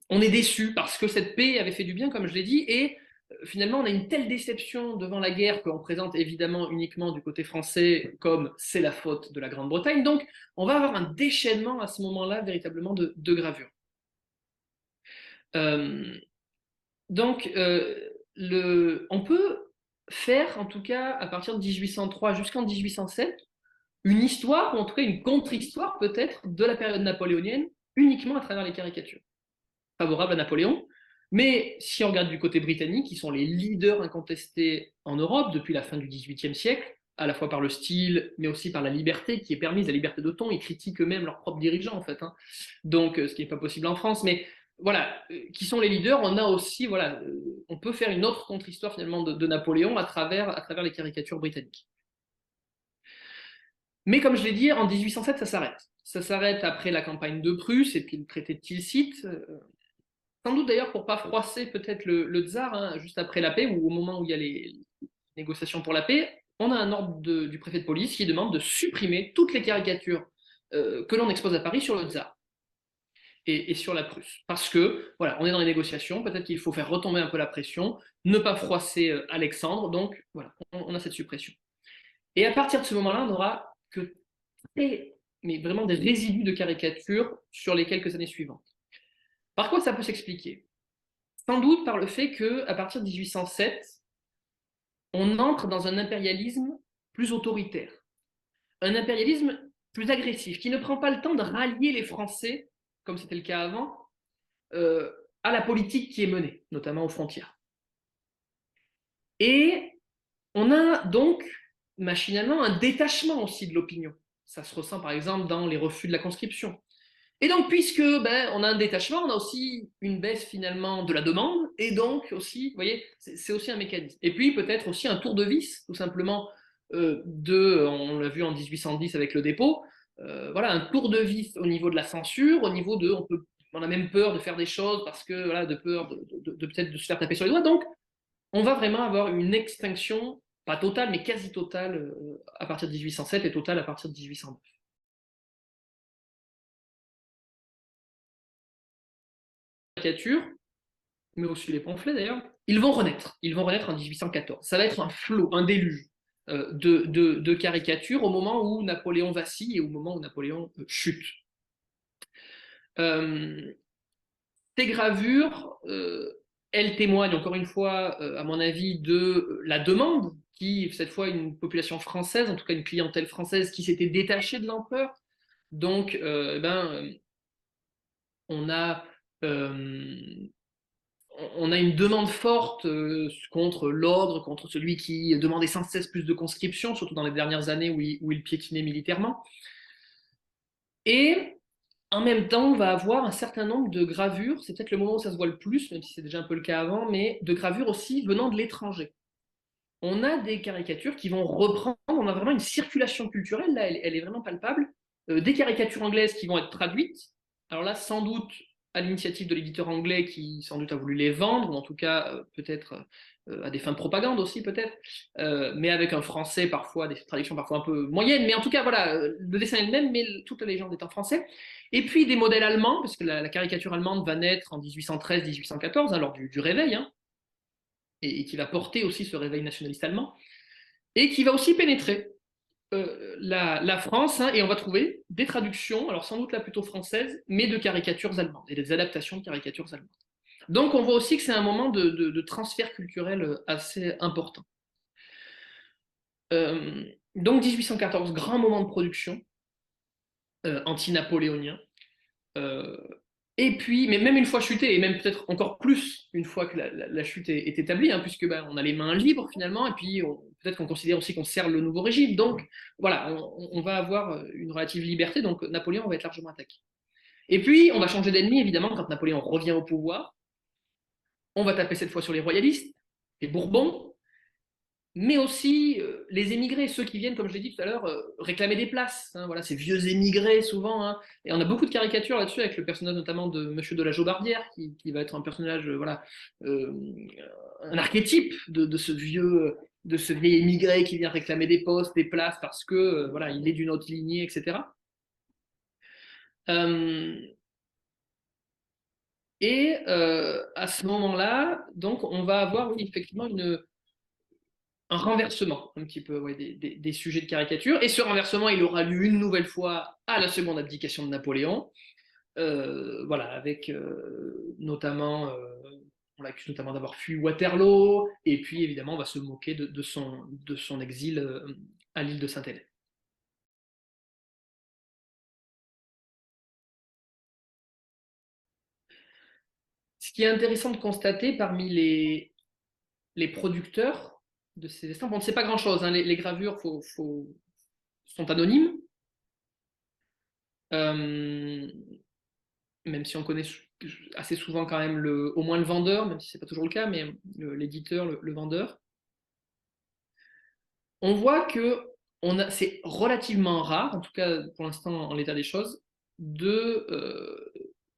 on est déçu parce que cette paix avait fait du bien, comme je l'ai dit, et finalement on a une telle déception devant la guerre qu'on présente évidemment uniquement du côté français comme c'est la faute de la Grande-Bretagne. Donc on va avoir un déchaînement à ce moment-là véritablement de gravure. Euh, donc on peut faire en tout cas à partir de 1803 jusqu'en 1807 une histoire, ou en tout cas une contre-histoire peut-être, de la période napoléonienne, uniquement à travers les caricatures, favorables à Napoléon. Mais si on regarde du côté britannique, qui sont les leaders incontestés en Europe depuis la fin du XVIIIe siècle, à la fois par le style, mais aussi par la liberté qui est permise, la liberté de ton. Ils critiquent eux-mêmes leurs propres dirigeants, en fait. Hein. Donc, ce qui n'est pas possible en France. Mais voilà, qui sont les leaders, on a aussi, voilà, on peut faire une autre contre-histoire finalement de Napoléon à travers les caricatures britanniques. Mais comme je l'ai dit, en 1807, ça s'arrête. Ça s'arrête après la campagne de Prusse et puis le traité de Tilsit. Sans doute d'ailleurs pour ne pas froisser peut-être le tsar, hein, juste après la paix, ou au moment où il y a les négociations pour la paix, on a un ordre du préfet de police qui demande de supprimer toutes les caricatures que l'on expose à Paris sur le tsar et sur la Prusse. Parce que, voilà, on est dans les négociations, peut-être qu'il faut faire retomber un peu la pression, ne pas froisser Alexandre, donc voilà, on a cette suppression. Et à partir de ce moment-là, on n'aura que mais vraiment des résidus de caricatures sur les quelques années suivantes. Par quoi ça peut s'expliquer? Sans doute par le fait qu'à partir de 1807, on entre dans un impérialisme plus autoritaire, un impérialisme plus agressif, qui ne prend pas le temps de rallier les Français, comme c'était le cas avant, à la politique qui est menée, notamment aux frontières. Et on a donc machinalement un détachement aussi de l'opinion. Ça se ressent par exemple dans les refus de la conscription. Et donc, puisque on a un détachement, on a aussi une baisse finalement de la demande, et donc aussi, vous voyez, c'est aussi un mécanisme. Et puis peut-être aussi un tour de vis, tout simplement, on l'a vu en 1810 avec le dépôt, voilà, un tour de vis au niveau de la censure, au niveau de, on a même peur de faire des choses parce que, voilà, de peur de peut-être de se faire taper sur les doigts. Donc, on va vraiment avoir une extinction, pas totale, mais quasi totale à partir de 1807 et totale à partir de 1809. Mais aussi les pamphlets d'ailleurs, ils vont renaître. Ils vont renaître en 1814. Ça va être un flot, un déluge de caricatures au moment où Napoléon vacille et au moment où Napoléon chute. Ces gravures, elles témoignent encore une fois, à mon avis, de la demande qui, cette fois, une population française, en tout cas une clientèle française qui s'était détachée de l'empereur. Donc, on a on a une demande forte contre l'ordre, contre celui qui demandait sans cesse plus de conscription, surtout dans les dernières années où il piétinait militairement. Et en même temps, on va avoir un certain nombre de gravures, c'est peut-être le moment où ça se voit le plus, même si c'est déjà un peu le cas avant, mais de gravures aussi venant de l'étranger. On a des caricatures qui vont reprendre, on a vraiment une circulation culturelle, là, elle est vraiment palpable, des caricatures anglaises qui vont être traduites. Alors là, sans doute à l'initiative de l'éditeur anglais qui sans doute a voulu les vendre, ou en tout cas peut-être à des fins de propagande aussi peut-être, mais avec un français parfois, des traductions parfois un peu moyennes, mais en tout cas voilà, le dessin est le même, mais toute la légende est en français. Et puis des modèles allemands, parce que la caricature allemande va naître en 1813-1814, hein, lors du réveil, hein, et qui va porter aussi ce réveil nationaliste allemand. et qui va aussi pénétrer la France, hein, et on va trouver des traductions, alors sans doute là plutôt françaises, mais de caricatures allemandes, et des adaptations de caricatures allemandes. Donc on voit aussi que c'est un moment de transfert culturel assez important. Donc 1814, grand moment de production anti-napoléonien. Euh, et puis, mais même une fois chuté, et même peut-être encore plus une fois que la chute est établie, hein, puisque ben, on a les mains libres finalement, et puis peut-être qu'on considère aussi qu'on sert le nouveau régime. Donc voilà, on va avoir une relative liberté, donc Napoléon va être largement attaqué. Et puis, on va changer d'ennemi, évidemment, quand Napoléon revient au pouvoir. On va taper cette fois sur les royalistes, les Bourbons, mais aussi les émigrés, ceux qui viennent, comme je l'ai dit tout à l'heure, réclamer des places. Hein, voilà, ces vieux émigrés souvent. Hein, et on a beaucoup de caricatures là-dessus, avec le personnage notamment de Monsieur de la Jaubardière, qui va être un personnage, voilà, euh, un archétype de ce vieil émigré qui vient réclamer des postes, des places, parce que voilà, il est d'une autre lignée, etc. Euh, et à ce moment-là, donc, on va avoir oui, effectivement un renversement un petit peu ouais, des sujets de caricature. Et ce renversement, il aura lieu une nouvelle fois à la seconde abdication de Napoléon, voilà, avec notamment, on l'accuse notamment d'avoir fui Waterloo, et puis évidemment, on va se moquer de son exil à l'île de Sainte-Hélène. Ce qui est intéressant de constater parmi les producteurs de ces estampes, on ne sait pas grand-chose, hein, les gravures sont anonymes. Euh, Même si on connaît assez souvent quand même au moins le vendeur, même si ce n'est pas toujours le cas, mais l'éditeur, le vendeur. On voit que c'est relativement rare, en tout cas pour l'instant en l'état des choses,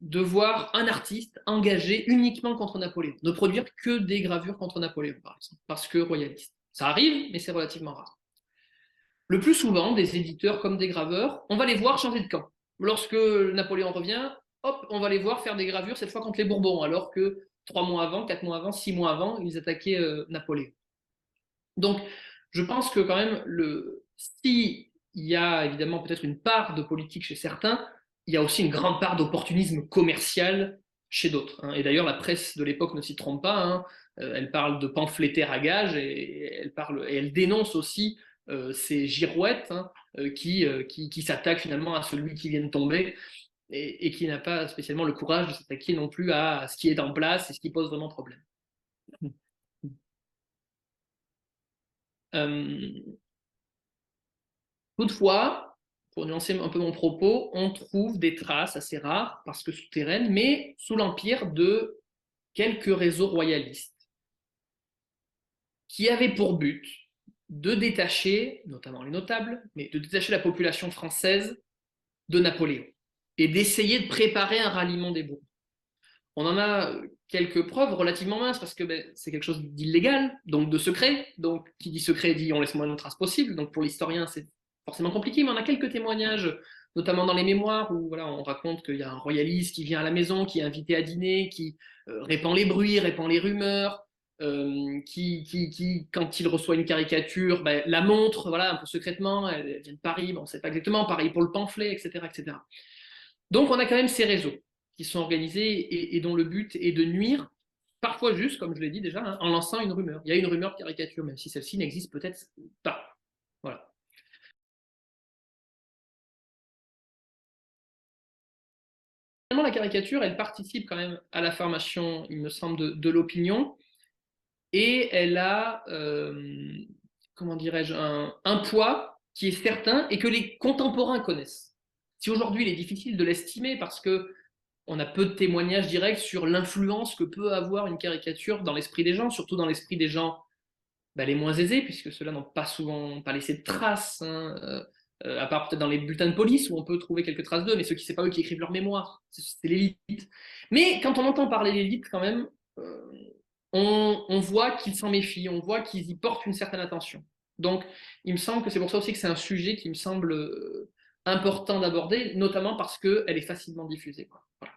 de voir un artiste engagé uniquement contre Napoléon, ne produire que des gravures contre Napoléon, par exemple, parce que royaliste. Ça arrive, mais c'est relativement rare. Le plus souvent, des éditeurs comme des graveurs, on va les voir changer de camp. Lorsque Napoléon revient, hop, on va les voir faire des gravures, cette fois contre les Bourbons, alors que 3 mois avant, 4 mois avant, 6 mois avant, ils attaquaient Napoléon. Donc, je pense que quand même, si il y a évidemment peut-être une part de politique chez certains, il y a aussi une grande part d'opportunisme commercial chez d'autres. Hein. Et d'ailleurs, la presse de l'époque ne s'y trompe pas. Hein. Elle parle de pamphlétaires à gages et elle dénonce aussi ces girouettes hein, qui s'attaquent finalement à celui qui vient de tomber et qui n'a pas spécialement le courage de s'attaquer non plus à ce qui est en place et ce qui pose vraiment problème. Euh, Toutefois, pour nuancer un peu mon propos, on trouve des traces assez rares, parce que souterraines, mais sous l'empire de quelques réseaux royalistes qui avaient pour but de détacher, notamment les notables, mais de détacher la population française de Napoléon et d'essayer de préparer un ralliement des Bourbons. On en a quelques preuves relativement minces parce que ben, c'est quelque chose d'illégal, donc de secret. Donc qui dit secret dit on laisse moins de traces possibles. Donc pour l'historien c'est forcément compliqué, mais on a quelques témoignages, notamment dans les mémoires où voilà, on raconte qu'il y a un royaliste qui vient à la maison, qui est invité à dîner, qui répand les bruits, répand les rumeurs. Quand il reçoit une caricature, ben, la montre, voilà, un peu secrètement, elle vient de Paris, bon, on ne sait pas exactement, pareil pour le pamphlet, etc., etc. Donc on a quand même ces réseaux qui sont organisés et dont le but est de nuire, parfois juste, comme je l'ai dit déjà, hein, en lançant une rumeur. Il y a une rumeur de caricature, même si celle-ci n'existe peut-être pas. Voilà. Finalement, la caricature, elle participe quand même à la formation, il me semble, de l'opinion, et elle a, comment dirais-je, un poids qui est certain et que les contemporains connaissent. Si aujourd'hui il est difficile de l'estimer parce que on a peu de témoignages directs sur l'influence que peut avoir une caricature dans l'esprit des gens, surtout dans l'esprit des gens bah, les moins aisés, puisque ceux-là n'ont pas souvent pas laissé de traces, hein, à part peut-être dans les bulletins de police où on peut trouver quelques traces d'eux, mais ceux qui c'est pas eux qui écrivent leur mémoire, c'est l'élite. Mais quand on entend parler l'élite, quand même, on voit qu'ils s'en méfient, on voit qu'ils y portent une certaine attention. Donc, il me semble que c'est pour ça aussi que c'est un sujet qui me semble important d'aborder, notamment parce qu'elle est facilement diffusée. Quoi. Voilà.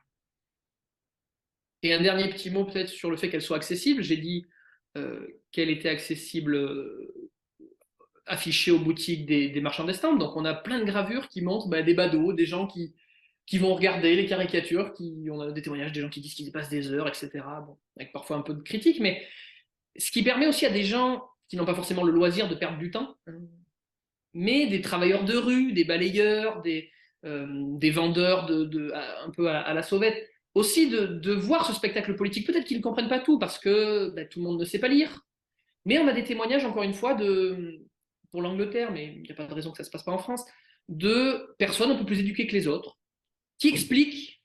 Et un dernier petit mot peut-être sur le fait qu'elle soit accessible. J'ai dit qu'elle était accessible affichées aux boutiques des marchands d'estampes. Donc on a plein de gravures qui montrent des badauds, des gens qui vont regarder les caricatures, on a des témoignages des gens qui disent qu'ils y passent des heures, etc. Bon, avec parfois un peu de critique, mais ce qui permet aussi à des gens qui n'ont pas forcément le loisir de perdre du temps, mais des travailleurs de rue, des balayeurs, des vendeurs un peu à la sauvette, aussi de voir ce spectacle politique. Peut-être qu'ils ne comprennent pas tout parce que tout le monde ne sait pas lire, mais on a des témoignages, encore une fois, pour l'Angleterre, mais il n'y a pas de raison que ça ne se passe pas en France, de personnes un peu plus éduquées que les autres, qui explique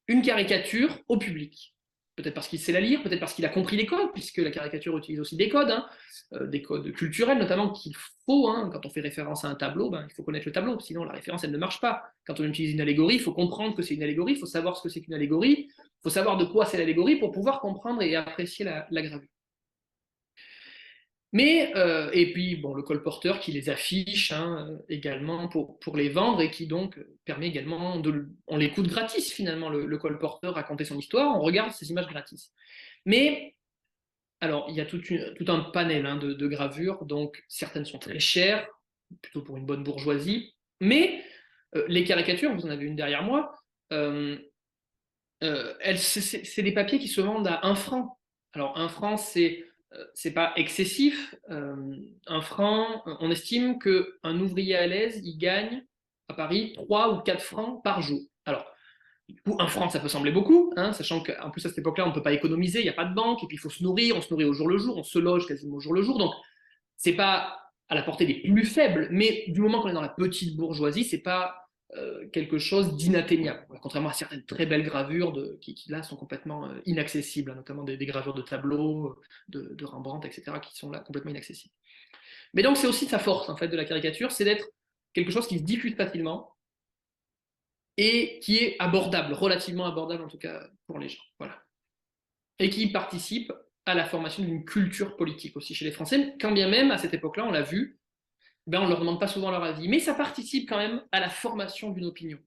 une caricature au public. Peut-être parce qu'il sait la lire, peut-être parce qu'il a compris les codes, puisque la caricature utilise aussi des codes culturels notamment qu'il faut, quand on fait référence à un tableau, il faut connaître le tableau, sinon la référence elle ne marche pas. Quand on utilise une allégorie, il faut comprendre que c'est une allégorie, il faut savoir ce que c'est qu'une allégorie, il faut savoir de quoi c'est l'allégorie pour pouvoir comprendre et apprécier la gravure. Mais, et puis, bon, le colporteur qui les affiche également pour les vendre et qui donc permet également on l'écoute gratis finalement, le colporteur raconter son histoire, on regarde ces images gratis. Mais, alors, il y a tout un panel de gravures, donc certaines sont très chères, plutôt pour une bonne bourgeoisie, mais les caricatures, vous en avez une derrière moi, c'est des papiers qui se vendent à 1 franc. Alors 1 franc, c'est pas excessif. 1 franc, on estime qu'un ouvrier à l'aise, il gagne à Paris 3 ou 4 francs par jour. Alors, du coup, 1 franc, ça peut sembler beaucoup, sachant qu'en plus à cette époque-là, on ne peut pas économiser, il n'y a pas de banque, et puis il faut se nourrir, on se nourrit au jour le jour, on se loge quasiment au jour le jour. Donc, c'est pas à la portée des plus faibles, mais du moment qu'on est dans la petite bourgeoisie, c'est pas quelque chose d'inatteignable, contrairement à certaines très belles gravures qui là sont complètement inaccessibles, notamment des gravures de tableaux, de Rembrandt, etc., qui sont là complètement inaccessibles. Mais donc c'est aussi sa force en fait de la caricature, c'est d'être quelque chose qui se diffuse facilement et qui est abordable, relativement abordable en tout cas pour les gens. Voilà. Et qui participe à la formation d'une culture politique aussi chez les Français, quand bien même à cette époque-là, on l'a vu, on ne leur demande pas souvent leur avis, mais ça participe quand même à la formation d'une opinion,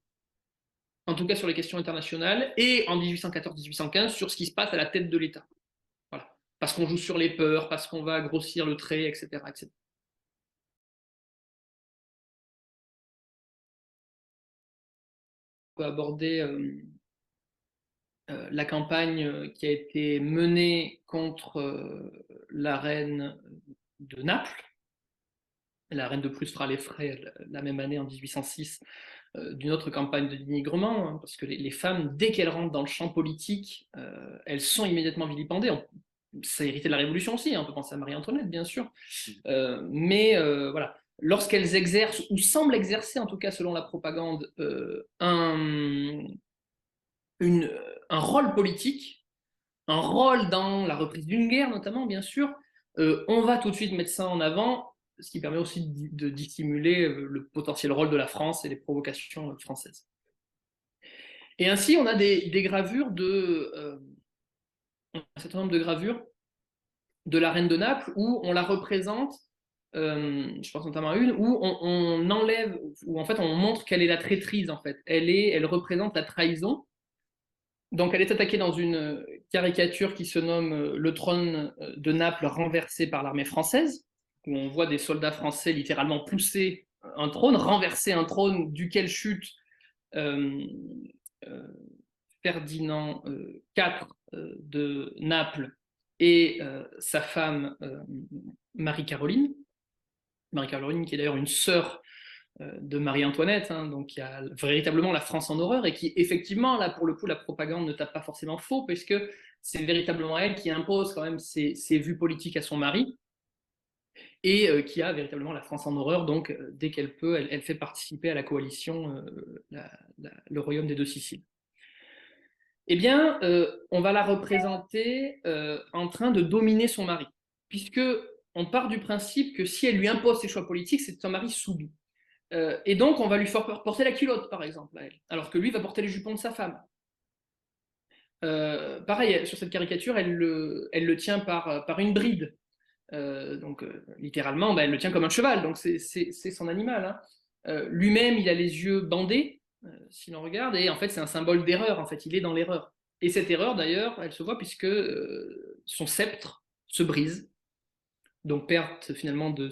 en tout cas sur les questions internationales, et en 1814-1815 sur ce qui se passe à la tête de l'État. Voilà. Parce qu'on joue sur les peurs, parce qu'on va grossir le trait, etc. etc. On peut aborder la campagne qui a été menée contre la reine de Naples. La reine de Prusse fera les frais la même année, en 1806, d'une autre campagne de dénigrement, parce que les femmes, dès qu'elles rentrent dans le champ politique, elles sont immédiatement vilipendées. Ça a hérité de la Révolution aussi, on peut penser à Marie-Antoinette, bien sûr. Mais voilà, lorsqu'elles exercent, ou semblent exercer, en tout cas selon la propagande, un rôle politique, un rôle dans la reprise d'une guerre notamment, bien sûr, on va tout de suite mettre ça en avant, ce qui permet aussi de dissimuler le potentiel rôle de la France et les provocations françaises. Et ainsi, on a des gravures un certain nombre de gravures de la reine de Naples où on la représente, je pense notamment à une, où on enlève, où en fait on montre quelle est la traîtrise en fait. Elle représente la trahison. Donc elle est attaquée dans une caricature qui se nomme Le trône de Naples renversé par l'armée française, où on voit des soldats français littéralement pousser un trône, renverser un trône duquel chute euh, euh, Ferdinand IV de Naples et sa femme Marie-Caroline. Marie-Caroline qui est d'ailleurs une sœur de Marie-Antoinette, donc il y a véritablement la France en horreur et qui effectivement, là pour le coup, la propagande ne tape pas forcément faux, puisque c'est véritablement elle qui impose quand même ses vues politiques à son mari et qui a véritablement la France en horreur, donc dès qu'elle peut, elle fait participer à la coalition le royaume des deux Siciles. Eh bien, on va la représenter en train de dominer son mari, puisque on part du principe que si elle lui impose ses choix politiques, c'est un mari soumis. Et donc, on va lui faire porter la culotte, par exemple, à elle, alors que lui va porter les jupons de sa femme. Pareil, sur cette caricature, elle le tient par une bride. Donc, littéralement, elle le tient comme un cheval, donc c'est son animal. Lui-même, il a les yeux bandés, si l'on regarde, et en fait, c'est un symbole d'erreur, en fait, il est dans l'erreur. Et cette erreur, d'ailleurs, elle se voit puisque son sceptre se brise, donc perte finalement de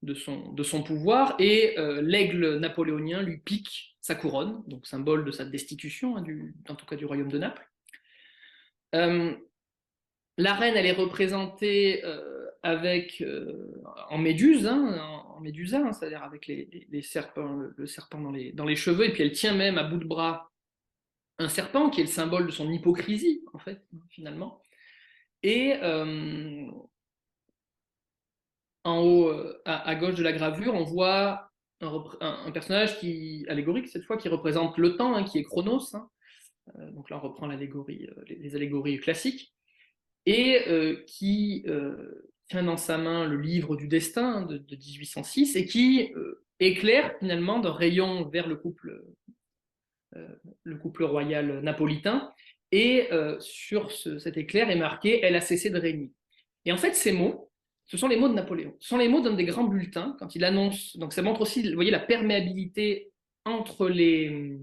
de son pouvoir, et l'aigle napoléonien lui pique sa couronne, donc symbole de sa destitution, hein, en tout cas du royaume de Naples. La reine, elle est représentée en méduse, hein, en médusa, hein, c'est-à-dire avec les serpents, le serpent dans les cheveux, et puis elle tient même à bout de bras un serpent qui est le symbole de son hypocrisie, en fait, finalement. Et en haut, à gauche de la gravure, on voit un personnage allégorique cette fois, qui représente le temps, hein, qui est Chronos. Hein. Donc là, on reprend l'allégorie, les allégories classiques, et qui tient dans sa main le livre du destin, hein, de 1806, et qui éclaire finalement d'un rayon vers le couple royal napolitain. Et sur cet éclair est marqué « Elle a cessé de régner ». Et en fait, ces mots, ce sont les mots de Napoléon. Ce sont les mots d'un des grands bulletins, quand il annonce. Donc ça montre aussi, vous voyez, la perméabilité entre les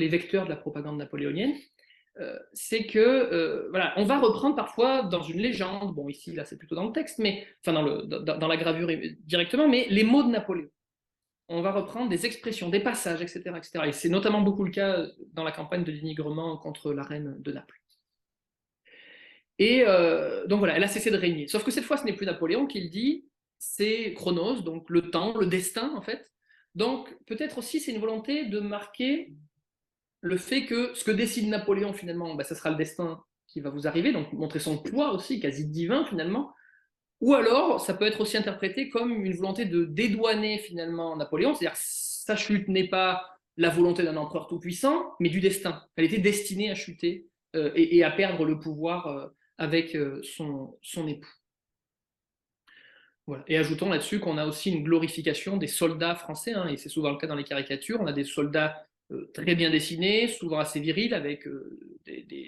vecteurs de la propagande napoléonienne. C'est que, voilà, on va reprendre parfois dans une légende, bon ici, là c'est plutôt dans le texte, mais, enfin dans la gravure directement, mais les mots de Napoléon. On va reprendre des expressions, des passages, etc. etc. Et c'est notamment beaucoup le cas dans la campagne de dénigrement contre la reine de Naples. Et donc voilà, elle a cessé de régner. Sauf que cette fois, ce n'est plus Napoléon qui le dit, c'est Chronos, donc le temps, le destin en fait. Donc peut-être aussi c'est une volonté de marquer le fait que ce que décide Napoléon finalement, ben, ça sera le destin qui va vous arriver, donc montrer son poids aussi, quasi divin finalement. Ou alors, ça peut être aussi interprété comme une volonté de dédouaner finalement Napoléon, c'est-à-dire sa chute n'est pas la volonté d'un empereur tout-puissant, mais du destin. Elle était destinée à chuter et à perdre le pouvoir avec son époux. Voilà. Et ajoutons là-dessus qu'on a aussi une glorification des soldats français, hein, et c'est souvent le cas dans les caricatures. On a des soldats très bien dessinés, souvent assez virils, avec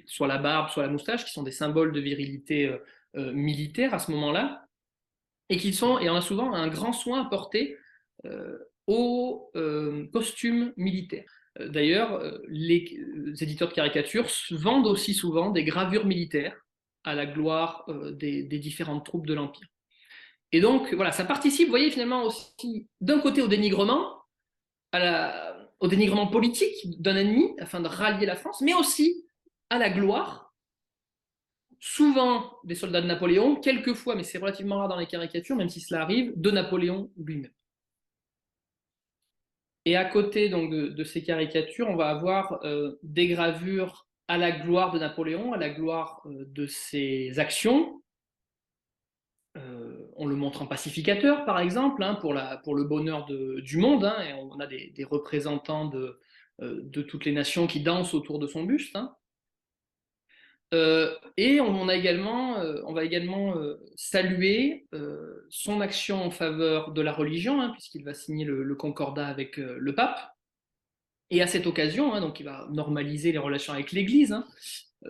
soit la barbe, soit la moustache, qui sont des symboles de virilité militaire à ce moment-là, et on a souvent un grand soin apporté aux costumes militaires. D'ailleurs, les éditeurs de caricatures vendent aussi souvent des gravures militaires à la gloire des différentes troupes de l'Empire. Et donc, voilà, ça participe, vous voyez, finalement aussi, d'un côté au dénigrement, au dénigrement politique d'un ennemi, afin de rallier la France, mais aussi à la gloire, souvent des soldats de Napoléon, quelquefois, mais c'est relativement rare dans les caricatures, même si cela arrive, de Napoléon lui-même. Et à côté donc, de ces caricatures, on va avoir des gravures à la gloire de Napoléon, à la gloire de ses actions. On le montre en pacificateur, par exemple, hein, pour le bonheur du monde, hein, et on a des représentants de toutes les nations qui dansent autour de son buste. Hein. Et on va également saluer son action en faveur de la religion, hein, puisqu'il va signer le concordat avec le pape. Et à cette occasion, hein, donc il va normaliser les relations avec l'Église, hein,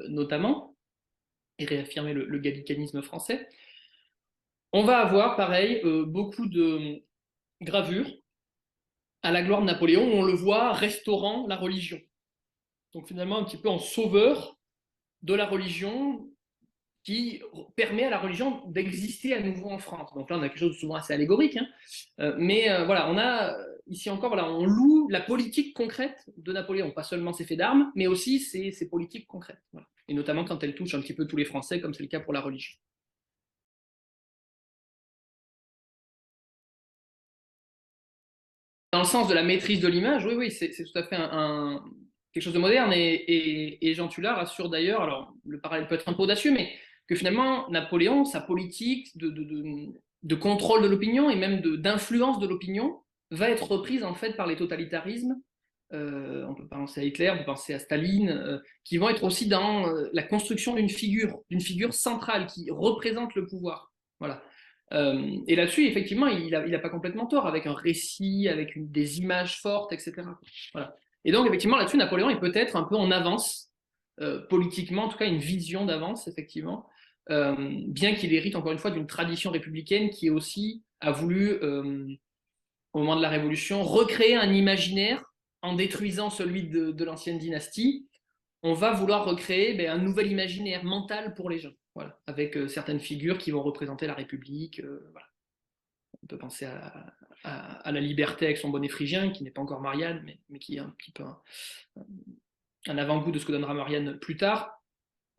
notamment, et réaffirmer le gallicanisme français. On va avoir, pareil, beaucoup de gravures à la gloire de Napoléon, où on le voit restaurant la religion. Donc finalement, un petit peu en sauveur de la religion, qui permet à la religion d'exister à nouveau en France. Donc là, on a quelque chose de souvent assez allégorique, hein. Mais voilà, on a ici encore, voilà, on loue la politique concrète de Napoléon, pas seulement ses faits d'armes, mais aussi ses politiques concrètes. Voilà. Et notamment quand elle touche un petit peu tous les Français, comme c'est le cas pour la religion. Dans le sens de la maîtrise de l'image, oui, c'est tout à fait quelque chose de moderne. Et Jean Tullard assure d'ailleurs, alors le parallèle peut être un peu audacieux, mais que finalement, Napoléon, sa politique de contrôle de l'opinion et même d'influence de l'opinion va être reprise en fait par les totalitarismes. On peut penser à Hitler, on peut penser à Staline, qui vont être aussi dans la construction d'une figure centrale qui représente le pouvoir. Voilà. Et là-dessus, effectivement, il n'a pas complètement tort, avec un récit, avec des images fortes, etc. Voilà. Et donc, effectivement, là-dessus, Napoléon est peut-être un peu en avance, politiquement, en tout cas, une vision d'avance, effectivement, bien qu'il hérite, encore une fois, d'une tradition républicaine qui aussi a voulu, au moment de la Révolution, recréer un imaginaire en détruisant celui de l'ancienne dynastie. On va vouloir recréer un nouvel imaginaire mental pour les gens, voilà, avec certaines figures qui vont représenter la République. Voilà. On peut penser à la liberté avec son bonnet phrygien, qui n'est pas encore Marianne, mais qui est un petit peu un avant-goût de ce que donnera Marianne plus tard,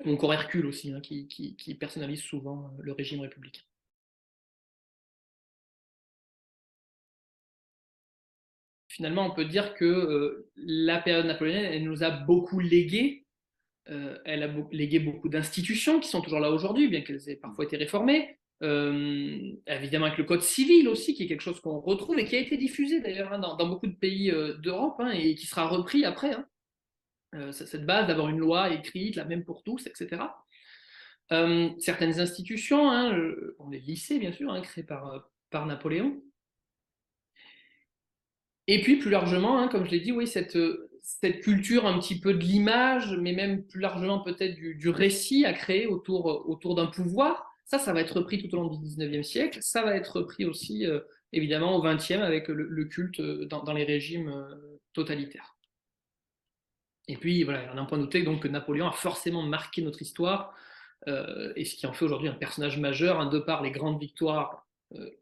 ou encore Hercule aussi, hein, qui personnalise souvent le régime républicain. Finalement, on peut dire que la période napoléonienne, elle nous a beaucoup légué. Elle a légué beaucoup d'institutions qui sont toujours là aujourd'hui, bien qu'elles aient parfois été réformées. Évidemment avec le code civil aussi, qui est quelque chose qu'on retrouve et qui a été diffusé d'ailleurs, hein, dans beaucoup de pays d'Europe, hein, et qui sera repris après. Hein. Cette base d'avoir une loi écrite, la même pour tous, etc. Certaines institutions, hein, les lycées bien sûr, hein, créés par Napoléon. Et puis plus largement, hein, comme je l'ai dit, oui, cette culture un petit peu de l'image, mais même plus largement peut-être du récit à créer autour d'un pouvoir. Ça va être repris tout au long du 19e siècle. Ça va être repris aussi, évidemment, au 20e avec le culte dans les régimes totalitaires. Et puis, voilà, on a un point noté donc, que Napoléon a forcément marqué notre histoire, et ce qui en fait aujourd'hui un personnage majeur, hein, de par les grandes victoires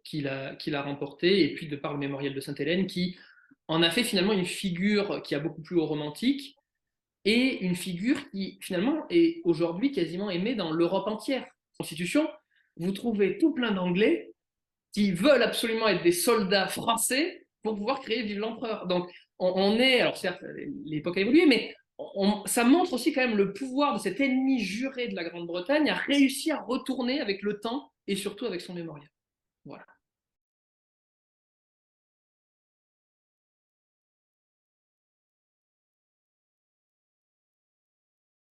qu'il a remportées, et puis de par le mémorial de Sainte-Hélène, qui en a fait finalement une figure qui a beaucoup plu aux romantiques, et une figure qui finalement est aujourd'hui quasiment aimée dans l'Europe entière. Constitution, vous trouvez tout plein d'Anglais qui veulent absolument être des soldats français pour pouvoir créer Vive l'Empereur. Donc on est, alors certes, l'époque a évolué, mais ça montre aussi quand même le pouvoir de cet ennemi juré de la Grande-Bretagne à réussir à retourner avec le temps et surtout avec son mémorial. Voilà.